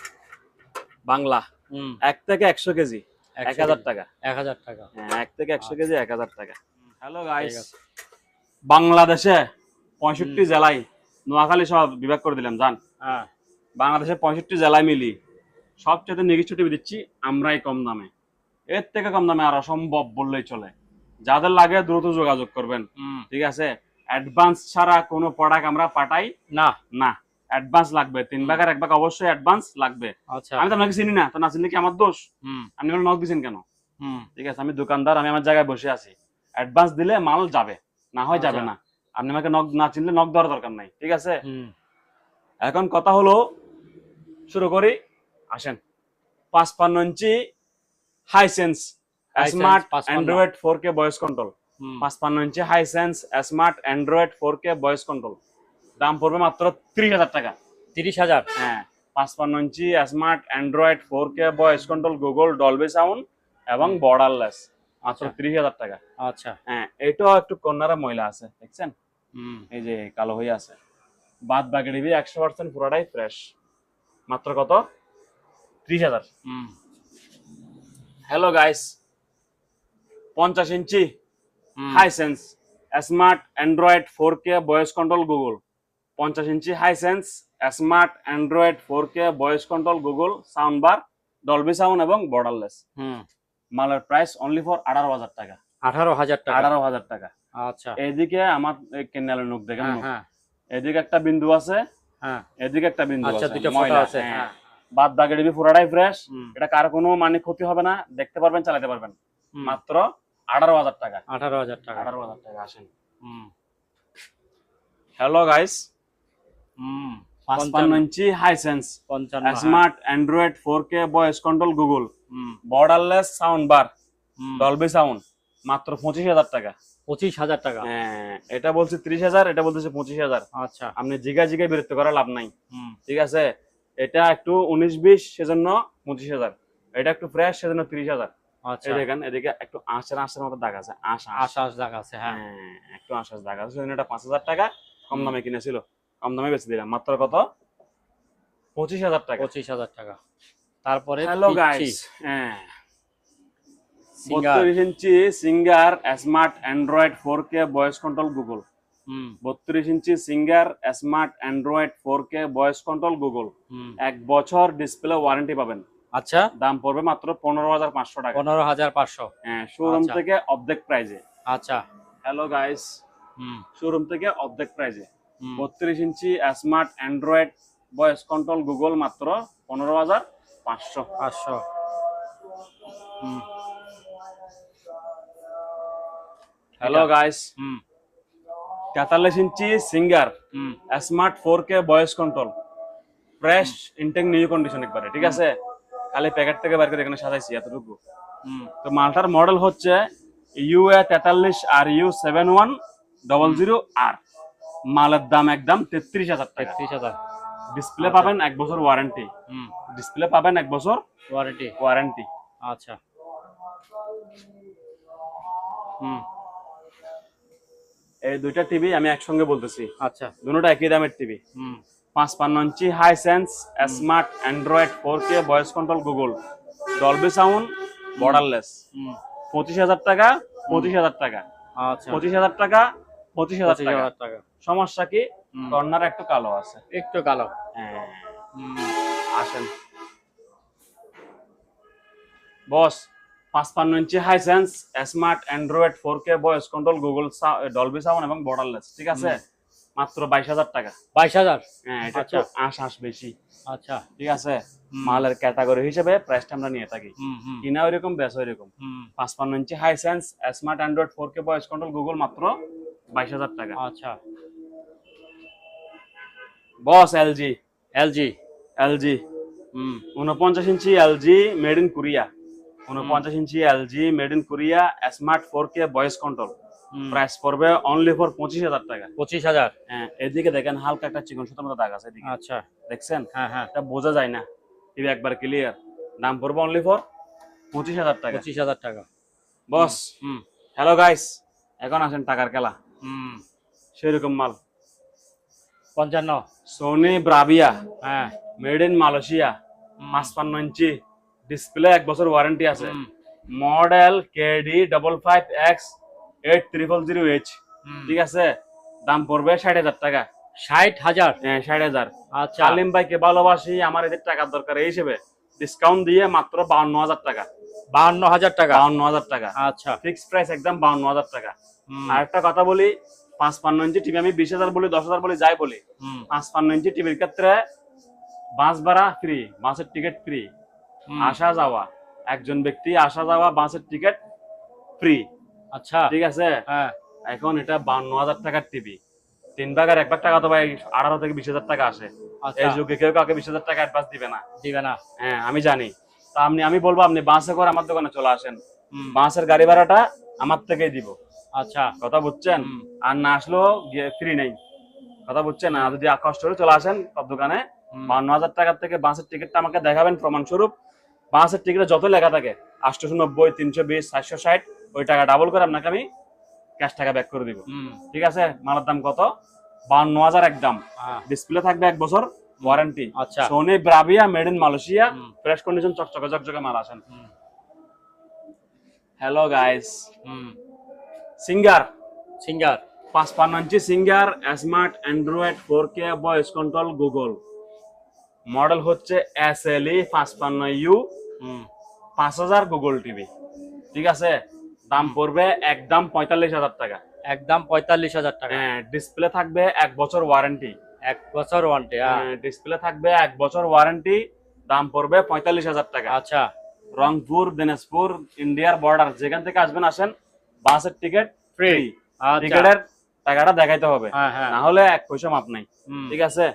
বাংলা হুম 1 থেকে 100 কেজি 1000 টাকা। 1000 টাকা। হ্যাঁ 1 থেকে 100 কেজি 1000 টাকা। হ্যালো ঠিক গাইস, আছে। বাংলাদেশে 65 জেলায়, নোয়াখালী সব বিভাগ করে দিলাম জান। হ্যাঁ বাংলাদেশে 65 জেলায় মিলি সবচেয়ে নির্দিষ্ট টিভি দিচ্ছি আমরাই কম দামে। এর থেকে কম দামে আর অসম্ভব বললেই চলে। যাদের লাগে দ্রুত যোগাযোগ করবেন। হুম। ঠিক আছে, অ্যাডভান্স ছাড়া কোনো প্রোডাক্ট আমরা পাঠাই না। না, অ্যাডভান্স লাগবে। 3 ভাগের 1 ভাগ অবশ্যই অ্যাডভান্স লাগবে। আচ্ছা। আমি তো আপনাকে চিনি না, তো না চিনলে কি আমার দোষ? হুম আপনি আমার নক দিচ্ছেন কেন? হুম। ঠিক আছে, আমি দোকানদার, আমি আমার জায়গায় বসে আছি। অ্যাডভান্স দিলে মাল যাবে, না হয় যাবে আচ্ছা। না। আপনি আমাকে নক না চিনলে নক দেওয়ার দরকার নাই। ঠিক আছে, হুম এখন কথা হলো, শুরু করি। আসেন, 55 inch Hisense smart 55 Android 4K voice control. হুম 55 inch Hisense smart Android 4K voice control, দাম পড়বে মাত্র 30,000 টাকা। 30,000। হ্যাঁ, 55 inch smart Android 4K voice control, Google Dolby sound এবং বর্ডারলেস, মাত্র আচ্ছা। 30,000 টাকা। আচ্ছা। হ্যাঁ, এটাও একটু কর্নারে ময়লা আছে, দেখছেন? হুম এই যে কালো হয়ে আছে। বাদ বাকি টিভি 100% পুরোটাই ফ্রেশ। মাত্র কত? 30,000। হুম হ্যালো গাইস, 50 ইঞ্চি হুম। Hisense smart Android 4K voice control Google, 50 inch Hisense smart Android 4K voice control Google sound bar, Dolby sound এবং বর্ডারলেস। হুম। মালের প্রাইস অনলি ফর 18,000 টাকা। 18,000 টাকা। 18,000 টাকা। আচ্ছা। এদিকে আমার কেনালের নোক দেখেন, হ্যাঁ নোক। হ্যাঁ এদিকে একটা বিন্দু আছে, হ্যাঁ। এদিকে একটা বিন্দু আচ্ছা, আছে, দুইটা ফটো ময়লা। আছে। হ্যাঁ, হ্যাঁ। বাদ বাকি টিভি পুরোটাই ফ্রেশ। হুম এটা কার কোনো মানে ক্ষতি হবে না, দেখতে পারবেন, চালাতে পারবেন। হুম। মাত্র 18,000 টাকা। 18,000 টাকা। 18,000 টাকা। আসেন, হুম হ্যালো গাইস, হুম। 55 inch Hisense 55। Smart Android 4K voice control Google হুম বর্ডারলেস সাউন্ড বার, হুম। ডলবি সাউন্ড, মাত্র 25,000 টাকা। 25,000 টাকা। হ্যাঁ, এটা বলছে 30,000, এটা বলতেছে 25,000। আচ্ছা। আপনি জিগা বিরক্ত করার লাভ নাই। হুম ঠিক আছে, এটা একটু 19-20, সেজন্য 25,000। এটা একটু ফ্রেশ সেজন্য 30,000। আচ্ছা এই দেখেন এদিকে একটু আঁশের আঁশের মতো দাগ আছে, আঁশ আঁশ। আশ দাগ আছে, হ্যাঁ। হ্যাঁ, একটু আঁশ আঁশ দাগ আছে, সেজন্য এটা 5,000 টাকা কম দামে কিনেছিল, কম দামে বেচে দিলাম মাত্র কত, 25,000 টাকা। 25,000 টাকা। তারপরে হ্যালো পিচ্চি গাইস, হ্যাঁ, Singer. 32 inch Singer smart Android 4K voice control Google. হুম 32 inch Singer smart Android 4K voice control Google, হুম 1 বছর ডিসপ্লে ওয়ারেন্টি পাবেন। আচ্ছা, দাম পড়বে মাত্র 15,500 টাকা। 15,500। হ্যাঁ, শোরুম আচ্ছা। থেকে অর্ধেক প্রাইজে। আচ্ছা। হ্যালো গাইস, হুম শোরুম থেকে অর্ধেক প্রাইজে হুম 32 inch smart Android voice control Google মাত্র 15,500। 500। হুম হ্যালো এটা। গাইস, হুম 43 ইঞ্চি সিঙ্গার হুম smart 4K voice control, fresh intact new condition একবারে, ঠিক আছে? খালি প্যাকেট থেকে বের করে এখানে সাজাইছি এতটুকু। হুম তো মালটার মডেল হচ্ছে UA43RU7100R। মালের দাম একদম 33,000 টাকা। 33,000। ডিসপ্লে আচ্ছা। পাবেন 1 বছর ওয়ারেন্টি। হুম ডিসপ্লে পাবেন 1 বছর ওয়ারেন্টি। ওয়ারেন্টি। আচ্ছা। হুম এই দুইটা টিভি আমি একসঙ্গে বলতেছি, আচ্ছা। দুটোটা একই দামের টিভি। হুম 55 inch Hisense smart Android 4K voice control Google, Dolby sound, borderless. হুম 25,000 টাকা, 25,000 টাকা, আচ্ছা। 25,000 টাকা, 25,000 টাকা। 25,000 টাকা। সমস্যা কি? হুম। কর্নার একটু কালো আছে। একটু কালো। হ্যাঁ, হুম আসেন boss. 55 inch Hisense smart Android 4K voice control Google, Dolby sound এবং বর্ডারলেস, ঠিক আছে? মাত্র 22,000 টাকা। 22,000। হ্যাঁ, এটা একটু আচ্ছা। আঁশ আঁশ বেশি, আচ্ছা। ঠিক আছে? হুম। মালের ক্যাটাগরি হিসেবে প্রাইসটা আমরা নিয়ে থাকি, হুম হুম কিনা ওইরকম বেশ ওইরকম। হুম 55 inch Hisense smart Android 4K voice control Google মাত্র 22,000 টাকা। আচ্ছা। Boss LG, LG. এলজি হুম 49 inch LG made in Korea, 49 inch LG made in Korea smart 4K voice control, হুম প্রাইস পড়বে অনলি ফর 25,000 টাকা। 25,000। হ্যাঁ, এদিকে দেখেন হালকা একটা চিকন সুতার মতো দাগ আছে এদিকে, আচ্ছা। দেখছেন? হ্যাঁ হ্যাঁ এটা বোঝা যায় না, টিভি একবার ক্লিয়ার। দাম পড়বে অনলি ফর 25,000 টাকা। 25,000 টাকা। বস, হুম হ্যালো গাইস, এখন আসেন টাকার খেলা। হুম সেরকম মাল 55। সোনি ব্রাভিয়া হ্যাঁ। Made in Malaysia, 55 inch display, 1 বছর ওয়ারেন্টি আছে। হুম মডেল KD55X8000H, হুম ঠিক আছে? দাম পড়বে 60,000 টাকা। 60,000। হ্যাঁ, 60,000। আচ্ছা। আলিম ভাইকে ভালোবাসি, আমার এদের টাকার দরকার, এই হিসেবে ডিসকাউন্ট দিয়ে মাত্র 52,000 টাকা। 52,000 টাকা। 52,000 টাকা আচ্ছা। ফিক্স প্রাইস, একদম 52,000 টাকা। হুম আর একটা কথা বলি, 55 ইঞ্চি টিভি আমি 20,000 বলি, 10,000 বলি, যাই বলি, হুম 55 ইঞ্চি টিভির ক্ষেত্রে বাস ভাড়া ফ্রি, বাসের টিকিট ফ্রি, হুম। আসা যাওয়া, একজন ব্যক্তি আসা যাওয়া বাসের টিকিট ফ্রি, আচ্ছা। ঠিক আছে? হ্যাঁ। এখন এটা 52,000 টাকার টিভি, 3 ভাগের 1 ভাগ টাকা তো ভাই 18 থেকে 20,000 টাকা আসে। আচ্ছা। এই যুগে কেউ কাউকে 20,000 টাকা অ্যাডভান্স দিবে না। দিবে না। হ্যাঁ, আমি জানি। তা আমি বলবো আপনি বাসে করে আমার দোকানে চলে আসেন, হুম বাসের গাড়ি ভাড়াটা আমার থেকেই দিব, আচ্ছা। কথা বুঝছেন? হুম। আর না আসলেও ফ্রি নেই, কথা বুঝছেন? আর যদি কষ্ট করে চলে আসেন সব দোকানে, হুম। 52,000 টাকার থেকে বাসের টিকিটটা আমাকে দেখাবেন প্রমাণস্বরূপ। বাসের টিকিটে যত লেখা থাকে 890, 320, 460, ওই টাকা ডাবল করে আপনাকে আমি ক্যাশ টাকা ব্যাক করে দিব, হুম ঠিক আছে? মালের দাম কত? 52,000 একদম। হ্যাঁ। ডিসপ্লে থাকবে 1 বছর ওয়ারেন্টি। আচ্ছা। Sony Bravia made in Malaysia, হুম। ফ্রেশ কন্ডিশন, চকচকে চকচকে মাল। আসেন। হুম হ্যালো গাইস, হুম Singer Singer. 55 inch Singer smart Android 4K voice control Google, model হচ্ছে SLE 55U, হুম 5,000 গুগল টিভি, ঠিক আছে? দাম পড়বে একদম 45,000 টাকা। একদম 45,000 টাকা। হ্যাঁ, ডিসপ্লে থাকবে 1 বছর ওয়ারেন্টি। 1 বছর ওয়ারেন্টি। ডিসপ্লে থাকবে 1 বছর ওয়ারেন্টি, দাম পড়বে 45,000 টাকা। আচ্ছা। রংপুর, দিনাজপুর, ইন্ডিয়ার বর্ডার যেখান থেকে আসবেন আসেন, বাসের টিকিট ফ্রি। আচ্ছা। টিকিটের টাকাটা দেখাইতে হবে, হ্যাঁ হ্যাঁ। না হলে 1 পয়সা মাপ নাই, হুম ঠিক আছে?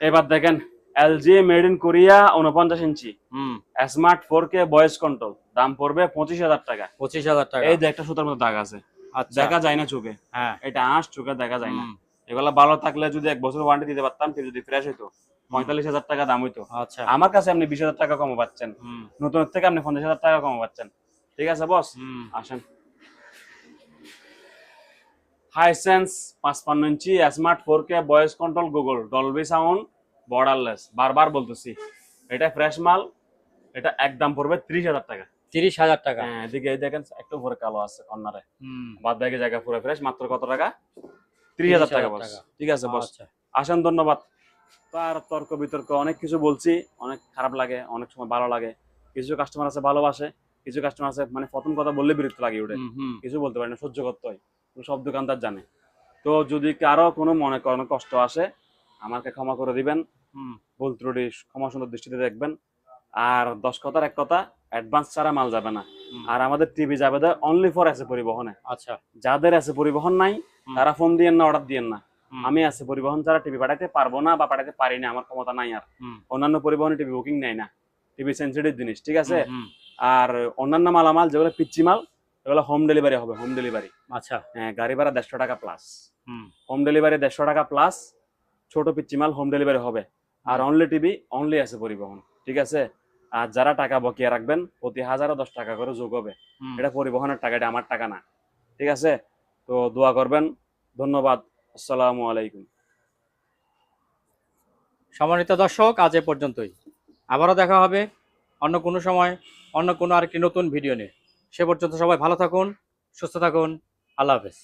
এবার দেখেন LG made in Korea 49 inch hmm smart 4K voice control, দাম পড়বে 25,000 টাকা। 25,000 টাকা। এই যে একটা সুতার মতো দাগ আছে, আচ্ছা। দেখা যায় না চোখে, হ্যাঁ। এটা আঁশ চোখে দেখা যায় না। হুম এগুলা ভালো থাকলে যদি 1 বছর ওয়ারেন্টি দিতে পারতাম, টিভি যদি ফ্রেশ হইতো 45,000 টাকা দাম হইতো। আচ্ছা। আমার কাছে আপনি 20,000 টাকা কম পাচ্ছেন, হুম নতুনের থেকে আপনি 50,000 টাকা কম পাচ্ছেন। ঠিক আছে বস, হুম আসেন। Hisense 55 inch smart 4K voice control Google Dolby sound borderless, বারবার বলতেছি এটা ফ্রেশ মাল। এটা একদম পড়বে 30,000 টাকা। 30,000 টাকা। হ্যাঁ, এদিকে এই দেখেন একটু উপরে কালো আছে কর্নারে, হুম বাদ বাকি জায়গা পুরো ফ্রেশ, মাত্র কত টাকা? 30,000 টাকা 30,000 বস। টাকা। ঠিক আছে বস, আচ্ছা। আসেন, ধন্যবাদ। তার তর্ক বিতর্ক অনেক কিছু বলছি, অনেক খারাপ লাগে, অনেক সময় ভালো লাগে। কিছু কাস্টমার আছে ভালোবাসে, কিছু কাস্টমার আছে মানে প্রথম কথা বললে বিরক্ত লাগে ওঠে, হুম হুম কিছু বলতে পারে না, সহ্য করতে হয়। সব দোকানদার জানে। তো যদি কারো কোনো মনে করেন কষ্ট আসে, আমাকে ক্ষমা করে দিবেন, হুম ভুল ত্রুটি ক্ষমা সুন্দর দৃষ্টিতে দেখবেন। আর 10 কথার এক কথা, অ্যাডভান্স ছাড়া মাল যাবে না। হুম। আর আমাদের টিভি যাবে অনলি ফর এসে পরিবহনে। আচ্ছা। যাদের এসে পরিবহন নাই হুম। তারা ফোন দিয়েন না, অর্ডার দিয়েন না। হুম আমি এসে পরিবহন ছাড়া টিভি পাঠাইতে পারবো না বা পাঠাইতে পারি না, আমার ক্ষমতা নাই। আর হুম অন্যান্য পরিবহনে টিভি বুকিং নেয় না, টিভি সেন্সিটিভ জিনিস, ঠিক আছে। হুম। আর অন্যান্য মালামাল যেগুলো পিচ্ছি মাল, এগুলো হোম ডেলিভারি হবে, হোম ডেলিভারি। আচ্ছা। হ্যাঁ, গাড়ি ভাড়া 150 টাকা প্লাস, হুম হোম ডেলিভারি 150 টাকা প্লাস। ছোট পিচ্ছি মাল হোম ডেলিভারি হবে। আর অনলি টিভি অনলি আছে পরিবহন, ঠিক আছে। আর যারা টাকা বকিয়া রাখবেন প্রতি 1010 টাকা করে যোগ হবে। হুম। এটা পরিবহনের টাকা, এটা আমার টাকা না, ঠিক আছে। তো দোয়া করবেন, ধন্যবাদ, আসসালামু আলাইকুম। সম্মানিত দর্শক, আজ এ পর্যন্তই। আবারও দেখা হবে অন্য কোনো সময়, অন্য কোনো আরেকটি নতুন ভিডিও নিয়ে। সে পর্যন্ত সবাই ভালো থাকুন, সুস্থ থাকুন। আল্লাহ হাফেজ।